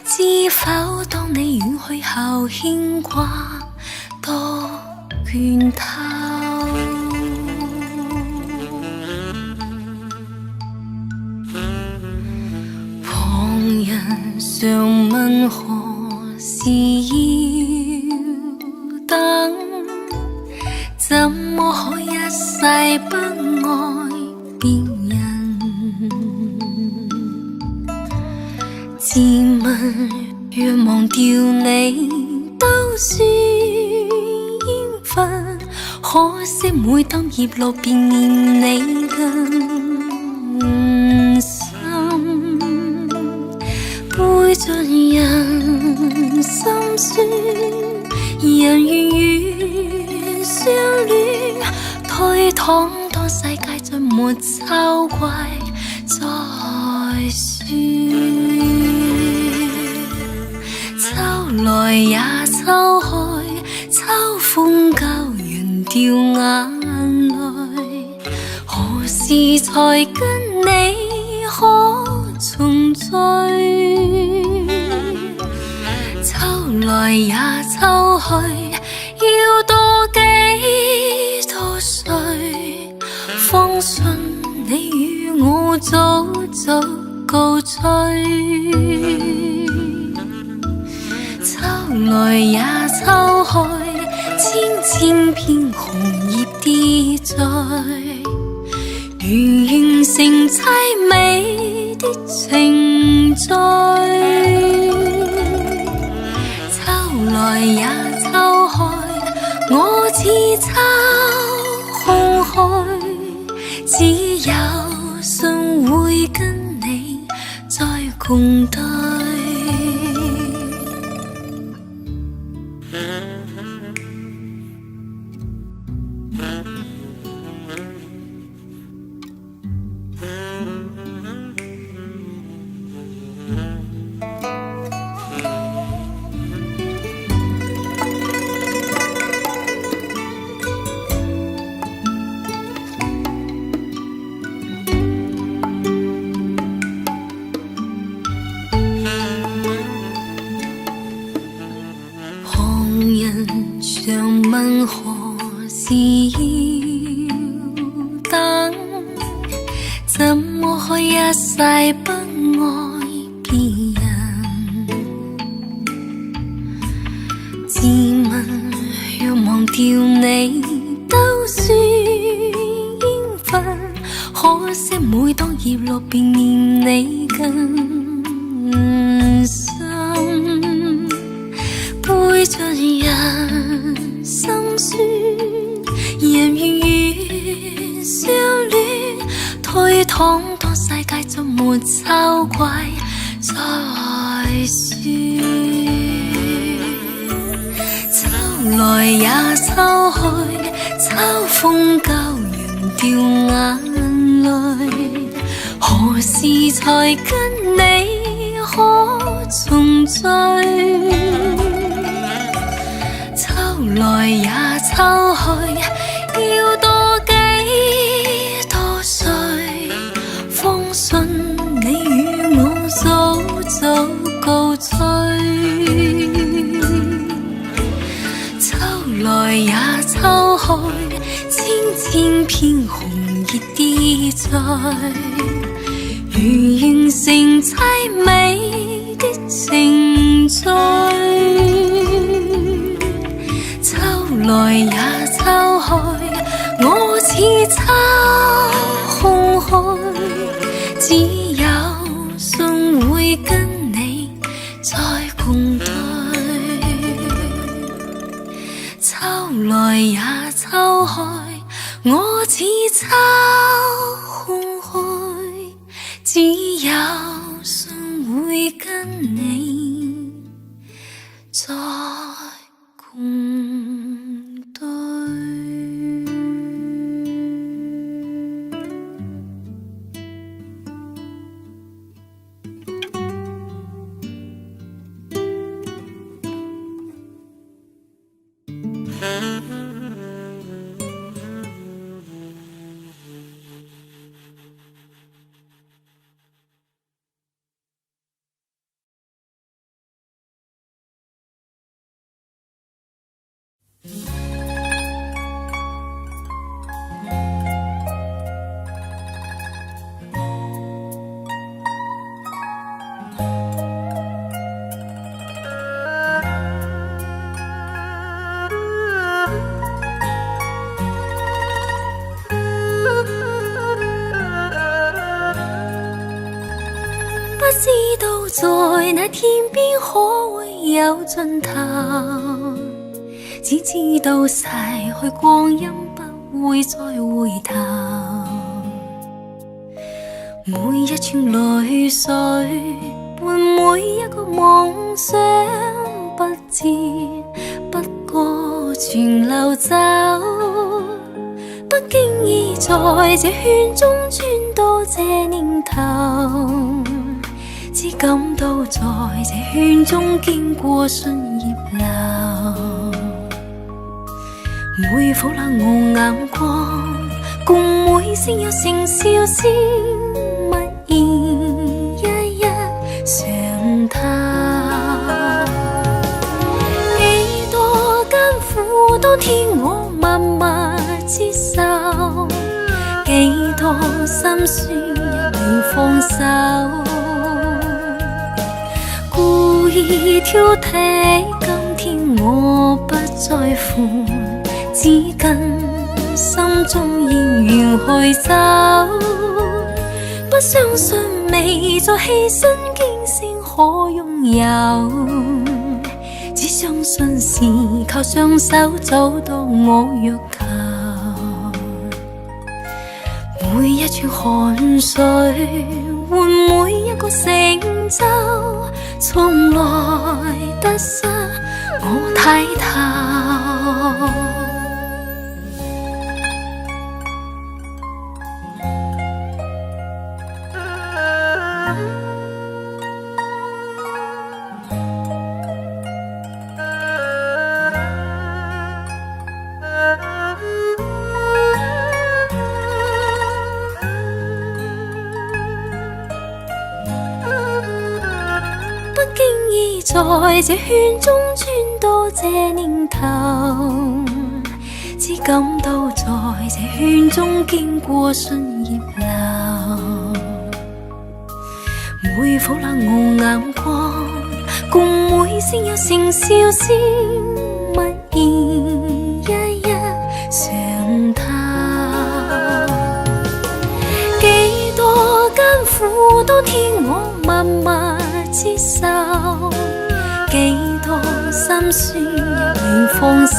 知否當你遠去後，牽掛多倦透。旁人常問何時要等，怎麼可一世不愛別人？自問若忘掉你都算緣分，可惜每當葉落便念你更深，背盡人心酸，人願願相戀，推搪當世界再沒秋季再說。秋來也秋去，秋風救懸掉眼淚，何時才跟你可重聚？秋來也秋去，要多幾多歲，方信你與我早早告吹。秋來也秋去，千千片紅葉跌墜，如完成凄美的程序。秋來也秋去，我似秋空虛，只有信會跟你再共對。常問何時要等，怎麼可一世不愛別人？自問若忘掉你都算緣分，可惜每當葉落便念你更深，背盡人心酸，人願願相戀，推搪當世界再沒秋季再說。秋來也秋去，秋風救懸掉眼淚，何時才跟你可重聚？秋來也秋去，要多幾多歲，方信你與我早早告吹。秋來也秋去，千千片紅葉跌墜，如完成凄美的程序。秋來也秋去，我似秋空虛，只有信會跟你再共對。秋來也秋去，我似秋空虛，只有信會跟你再不知道在那天边可會有盡頭，只知道逝去光陰不會再回頭。每一串淚水伴每一個夢想，不知不覺全流走。不經意在這圈中穿到這年頭，只感到在這圈中經過信葉流，每顆冷傲眼光，共每聲有聲笑聲，默然一一上透。幾多艱苦，當天我默默接受，幾多心酸一未放手。故意挑剔，今天我不在乎，只跟心中意願去走。不相信未在犧牲經先可擁有，只相信是靠雙手找到我欲求。每一串汗水換每一個成就，從來得失我睇透。不經意在這圈中穿到這年頭，只感到在這圈中經過信葉流，每顆冷傲眼光，共每聲有聲笑聲，默然一一上透。幾多艱苦，當天我默默接受，幾多心酸亦未放手。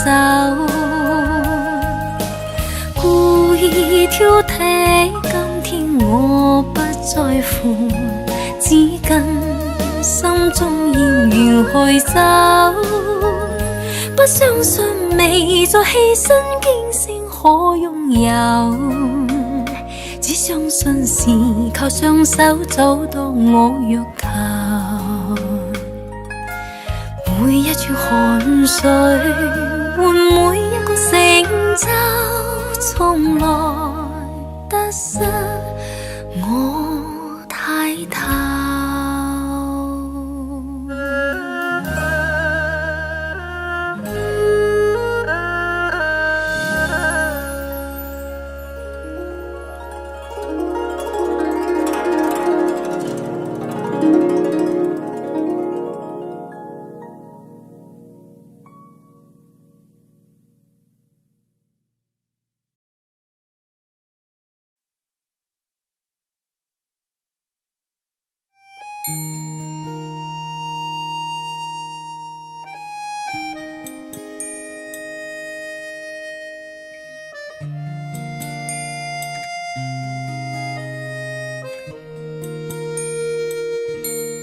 故意挑剔，今天我不在乎，只跟心中意願去走。不相信未在犧牲經先可擁有，只相信是靠雙手找到我欲求。每一串汗水換每一個成就，從來得失我睇透。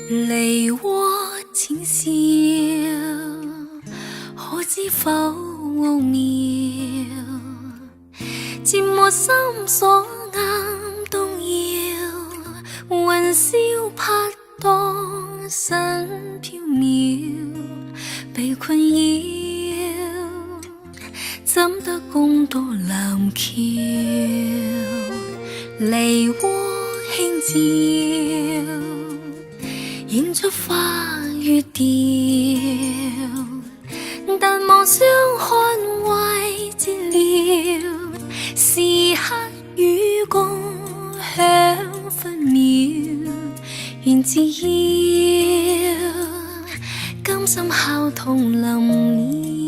梨渦淺笑，可知否奧妙？漸沒心所啱動搖，雲霄拍蕩身飄渺，被困擾，怎得共渡藍橋？梨渦輕照，演出花與調，但望相看自要，甘心孝同臨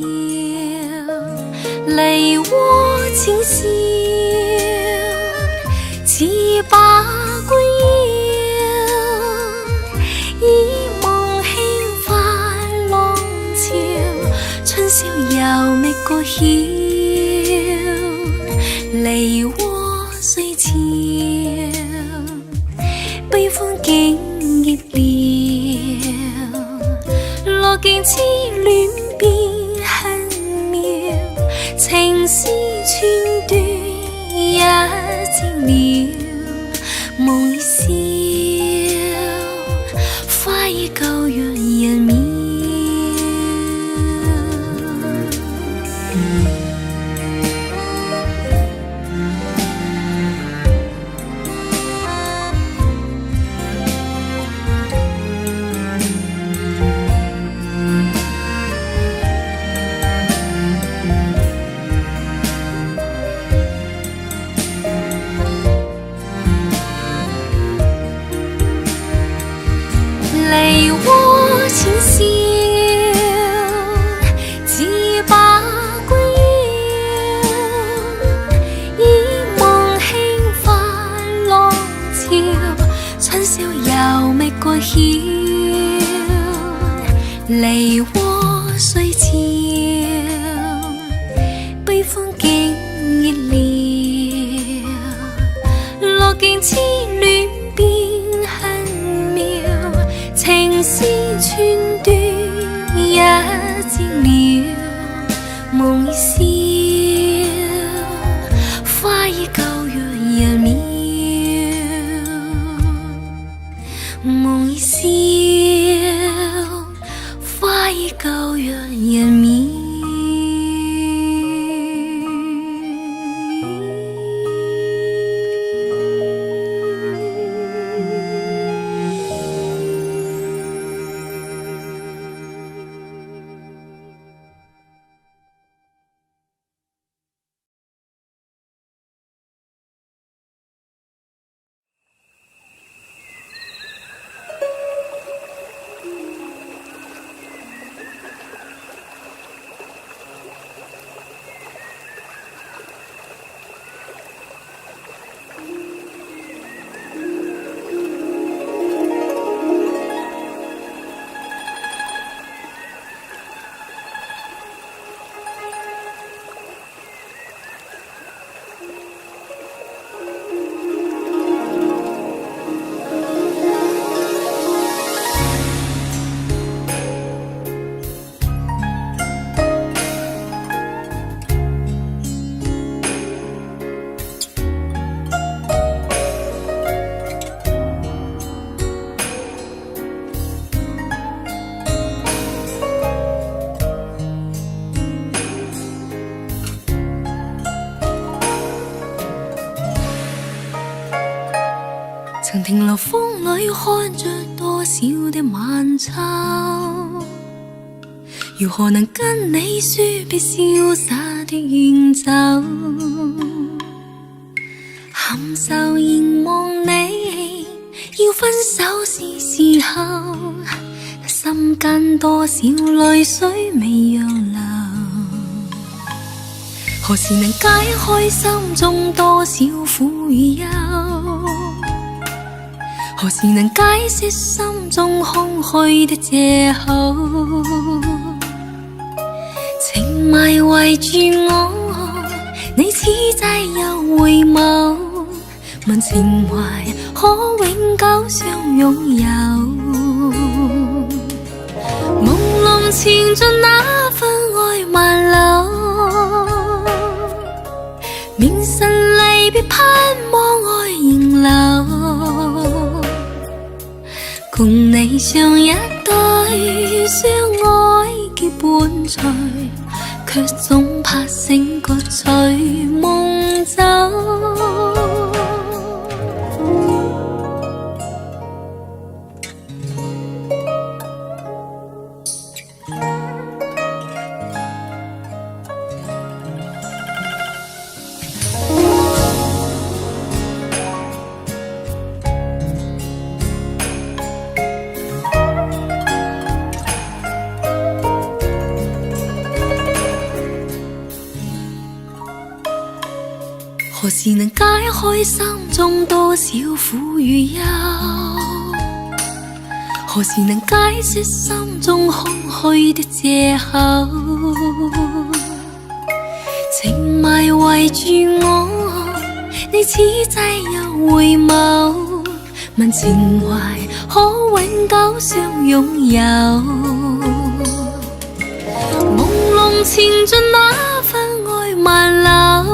了，梨渦淺笑，似把官腰，倚望輕快浪潮，春宵又覓個曉，梨渦雖俏，悲歡竟熱了，落見痴戀變恨妙，情絲寸斷一寂寥，夢已消，花依舊讓人妙。梨渦淺笑，似把官腰，倚望輕快浪潮，春宵又覓個曉，梨渦雖俏，悲歡竟熱了，落見痴戀變恨妙，情絲寸斷一寂寥，夢已消，花依舊讓人妙，夢已消，花依舊讓人妙。曾停留風裏看着多少的晚秋，如何能跟你說別瀟灑的遠走，含愁凝望你，要分手是時候，心間多少淚水未讓流，何時能解開心中多少苦與憂，何時能解釋心中空虛的藉口，情迷圍住我，你此際又回眸，問情懷可永久相擁有，朦朧前進那份愛萬縷，明晨離別盼望愛仍留，共你像一對相愛結伴隨，卻總怕醒覺隨夢走。何時能解開心中多少苦與憂？何時能解釋心中空虛的藉口？情迷圍住我，你此際又回眸，問情懷可永久相擁有？朦朧前進那份愛萬縷，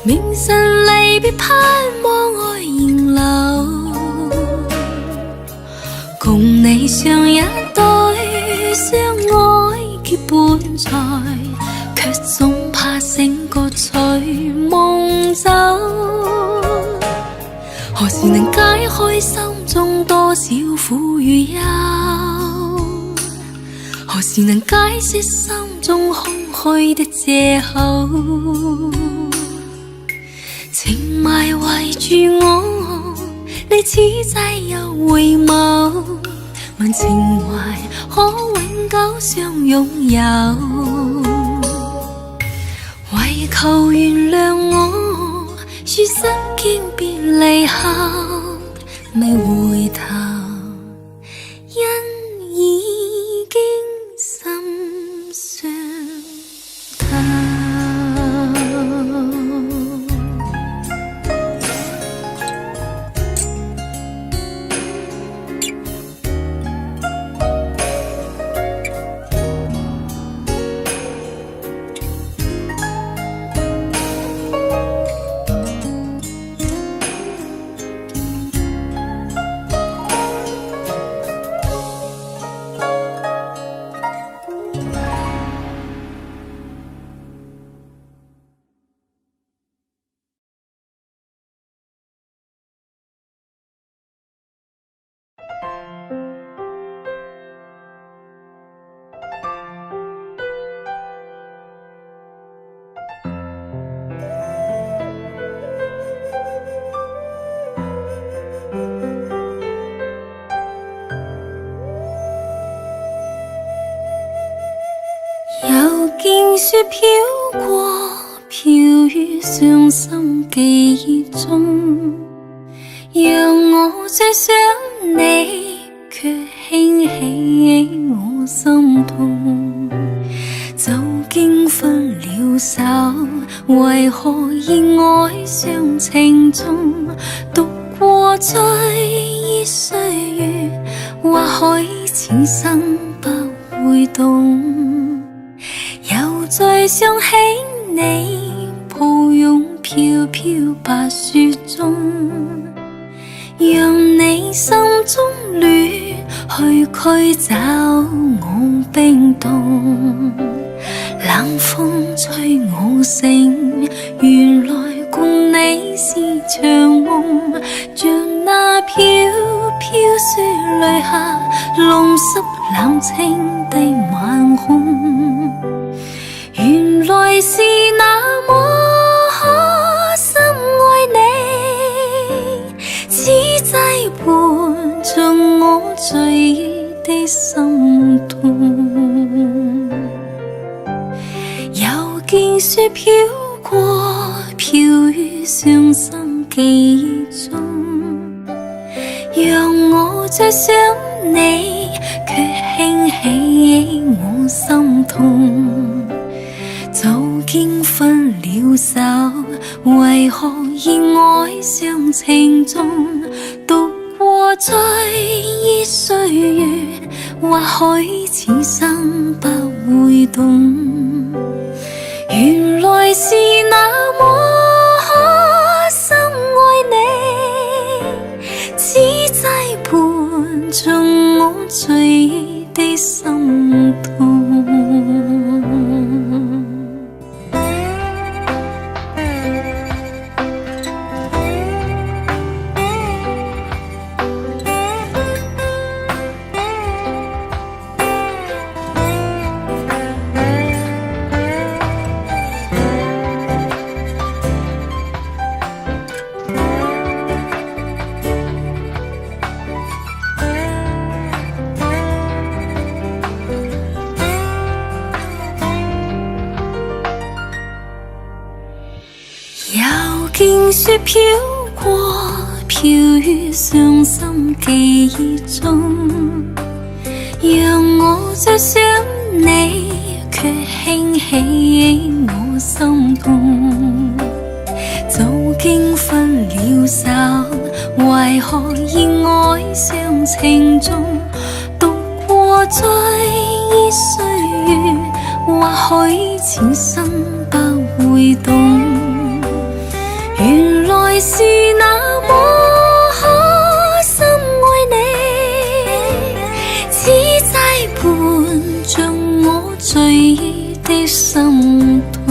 明晨離別盼望愛仍留，共你像一對相愛結伴在，卻總怕醒覺隨夢走。何時能解開心中多少苦與憂？何時能解釋心中空虛的藉口？情迷圍住我，你此際又回眸，問情懷可永久相擁有？為求原諒我，說身經別離後未回頭，因已經心傷透。又見雪飄過，飄於傷心記憶中，讓我最想你，卻輕起我心痛。就經分了手，為何意愛上情中？讀過追憶歲月，或許此生不會懂。又再想起你，抱擁飄飄白雪中，讓你心中暖，去驅走我冰凍。冷風吹我醒，原來共你是場夢，像那飄飄雪淚下，弄濕冷清的晚空。原來是那麼深愛你，此際伴着我醉的心痛。又見雪飄過，飄於傷心記憶中，讓我最想你，卻輕起我心痛。早經分了手，為何意愛上情中？讀過追憶歲月，或許此生不會懂。原來是那麼深愛你，此際伴着我醉的心痛。听雪飘过，飘于伤心记忆中，让我再想你，却兴起我心痛。早經分了手，為何意愛上情中獨過追憶歲月？或許此生不會懂，原來是那麼可深愛你，只擠伴着我醉意的心痛。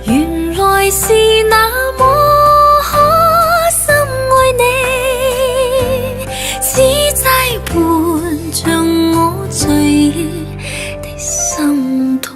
原來是那麼可深愛你，只擠伴着我醉意的心痛。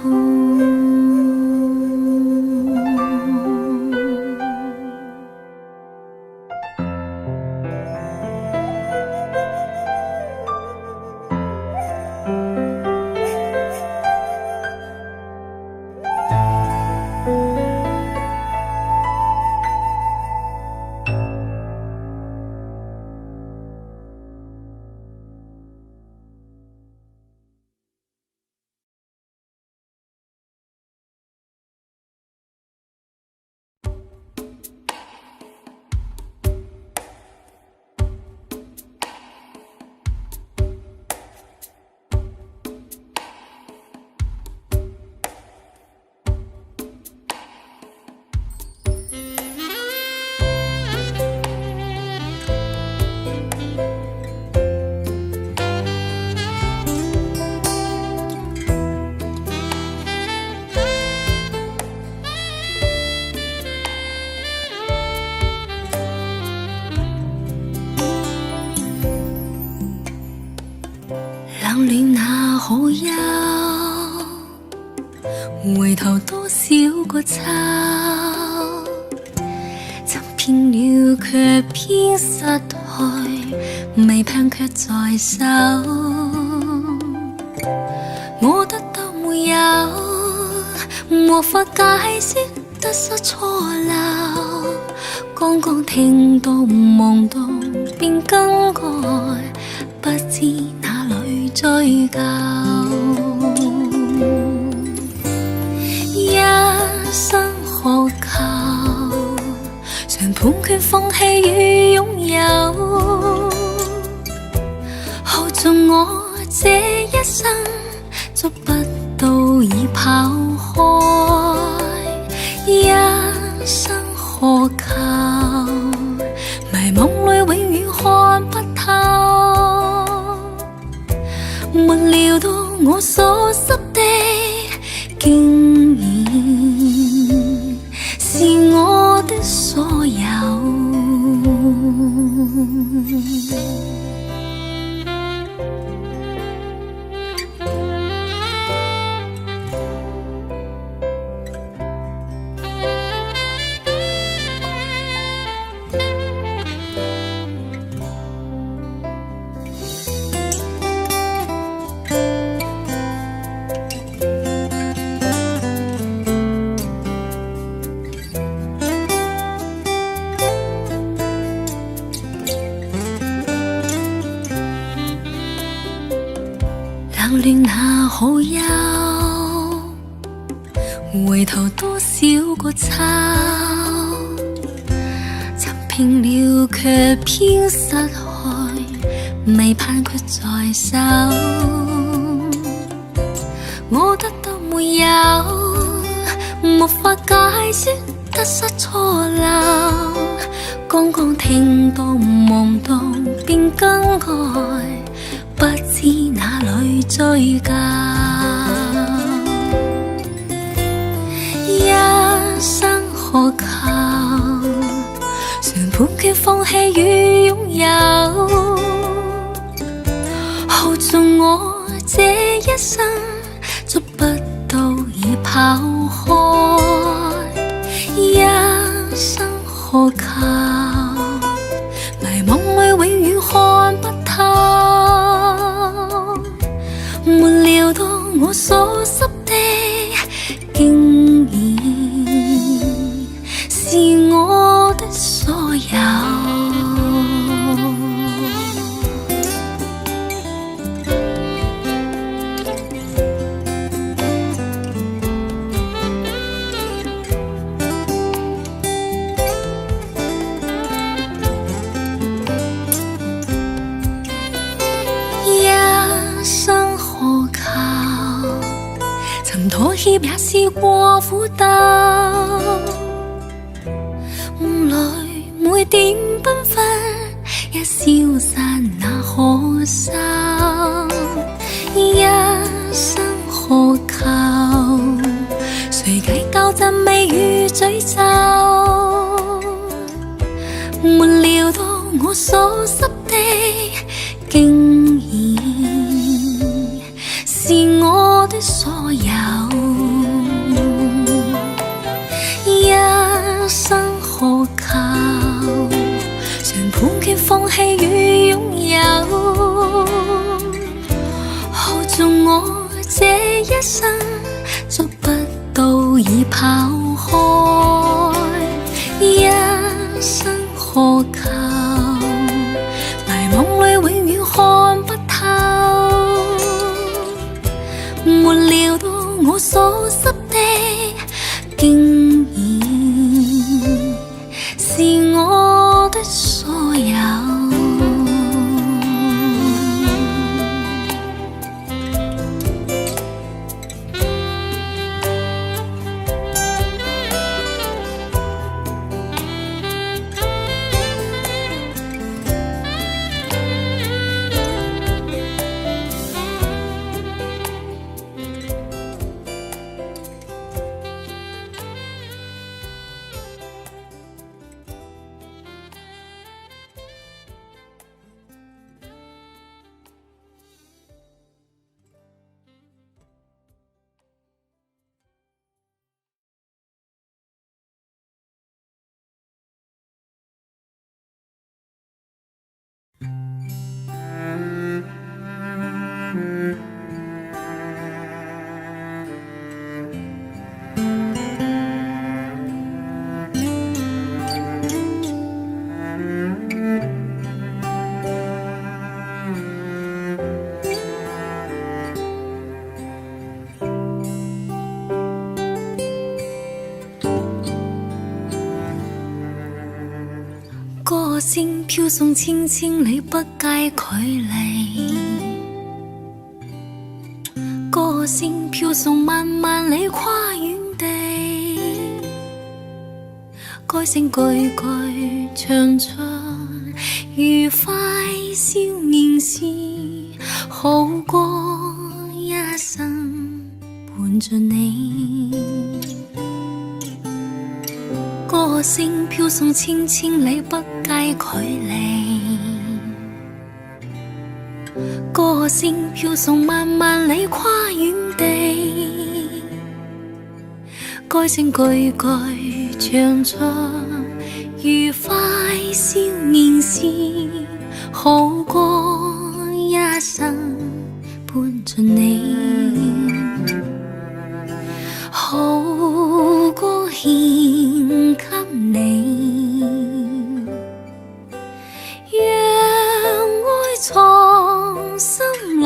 冷暖那可休，回頭多少個秋，尋遍了卻偏失去，未盼卻在手。我得到沒有，無法解釋得失錯漏，剛剛聽到夢到便更改，不知哪裏追究。一生渴求，常判決放棄與擁有，耗盡我這一生，捉不到已跑開。一生渴求，迷惘裏永遠看不透，沒料到我所失的竟然是我的所有。冷暖那可休，回頭多少個秋，尋遍了卻偏失去，未盼卻在手。我得到沒有，無法解釋得失錯漏，剛剛聽到夢到便更改，不知哪裏追究。一生渴求，常判決放棄與擁有，耗盡我這一生，捉不到已跑開。一生渴求，迷惘裏永遠看不透，沒料到我所失的竟然生何求？曾妥協也試過苦鬥，夢裏每點繽紛，一消散那可收？一生何求？誰計較讚美與詛咒？沒料到我所失的，竟然是我的所有。一生何求？常判決放棄與擁有，耗盡我這一生，捉不到已跑開。一生何求？迷惘裏永遠看不透，沒料到我所失的，竟然是我的所有。歌聲飄送千千里不計距離，歌聲飄送萬萬里跨遠地，歌聲句句唱出愉快笑面時，好過一生伴着你。歌聲飄送千千里不計距離，歌聲飄送萬萬里跨遠地，歌聲句句唱出愉快笑面時，好過一生伴着你，好過獻給你，讓愛藏心裏，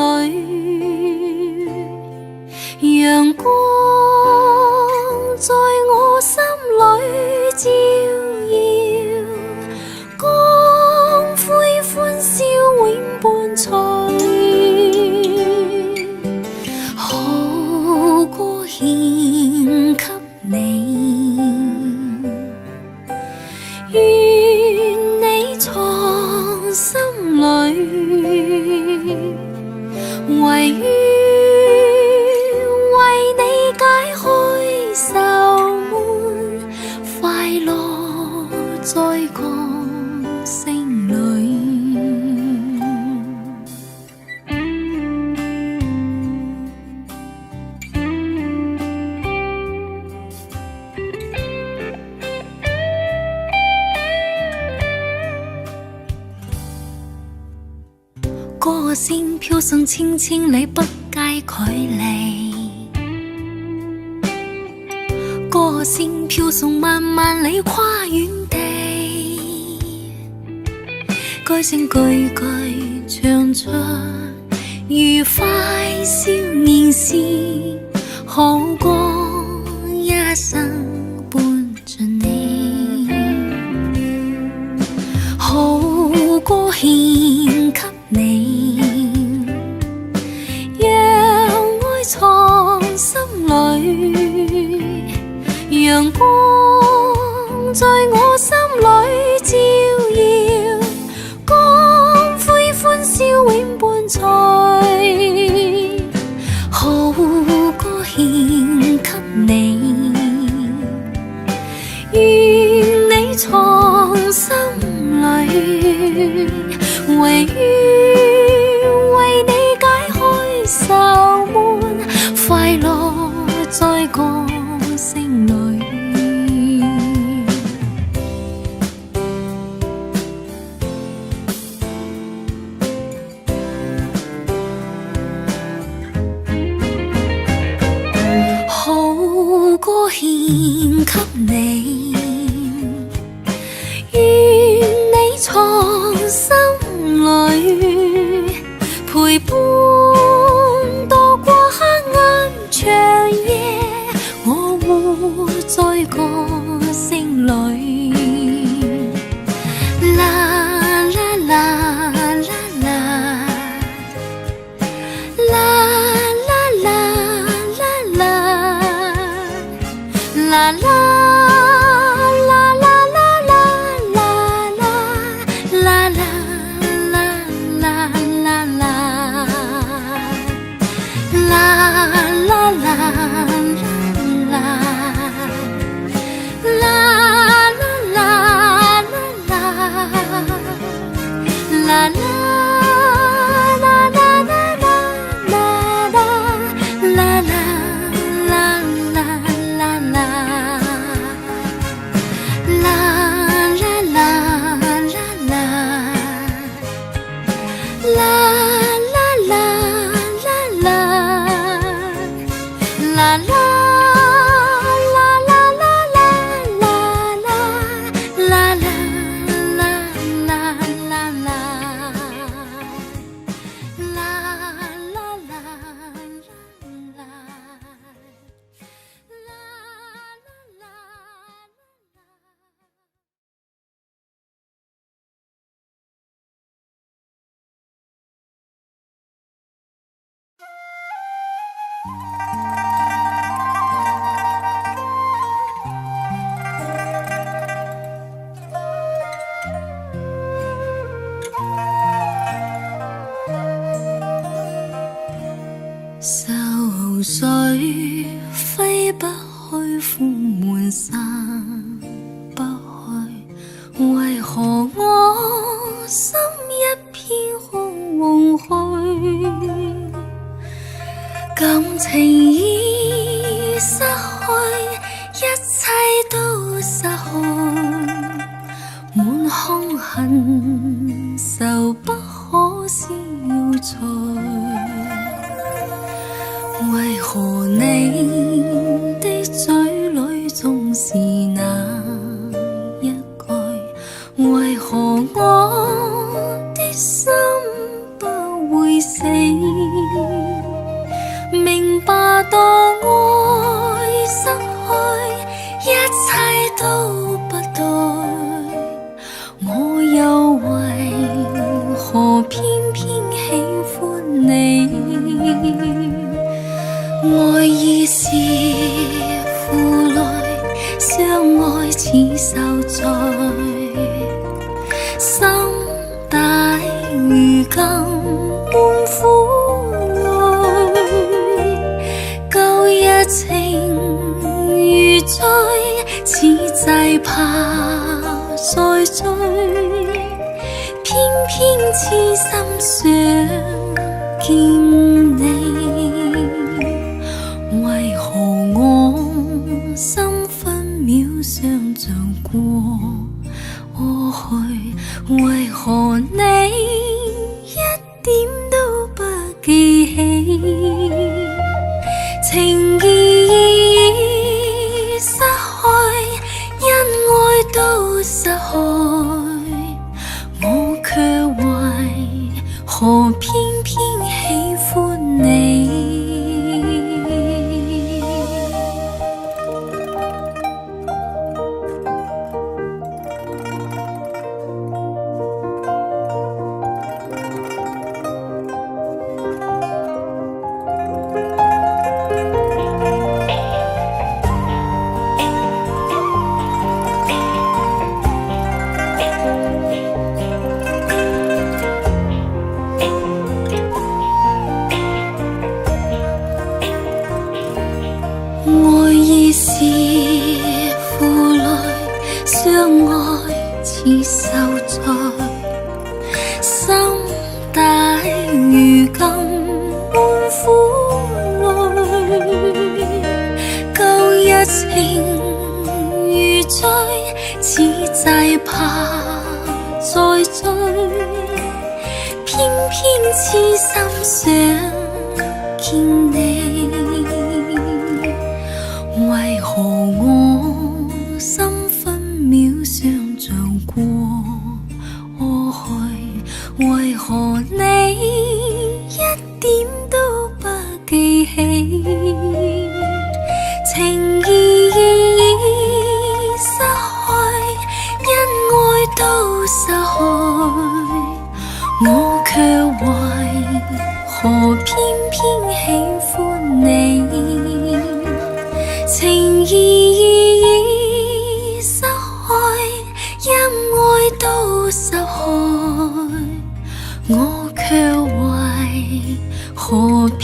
陽光在我心裏照耀，光輝歡笑永伴隨，好過獻給你，願你藏心裏，唯願為你解開愁悶，快樂在歌聲裏。歌聲飄送千千里不計距離，歌聲飄送萬萬里跨遠地，歌聲句句唱出愉快笑面時，好過一生伴着你，好過獻給你，我獻給你，願你藏心裏，陪伴度過黑暗長夜，我活在歌聲裏。啦啦啦啦啦啦啦啦啦啦啦啦啦啦。愁緒揮不去，苦悶散不去，為何我心一片空虛？感情已失去，一切都失去，滿腔恨愁不可消除。為何你的嘴裏總是那一句？為何我的心不會死？明白到愛失去，一切都不對，我又為何偏偏喜歡你？愛意是負累，相愛似受罪，心大如今滿苦淚，舊日情如醉，此際怕再追，偏偏痴心想見你。為何我心分秒想像過我去？為何你一點都不記起？情義已失去，因愛都失去，我卻為何偏偏喜歡你？愛意是負累，相愛似受罪，心大如今滿苦淚，舊日情如醉，此際怕再追，偏偏痴心想見你。為何起，情意失去，因爱都失去，我却为何偏偏喜欢你？情意失去，因爱都失去，我却为何偏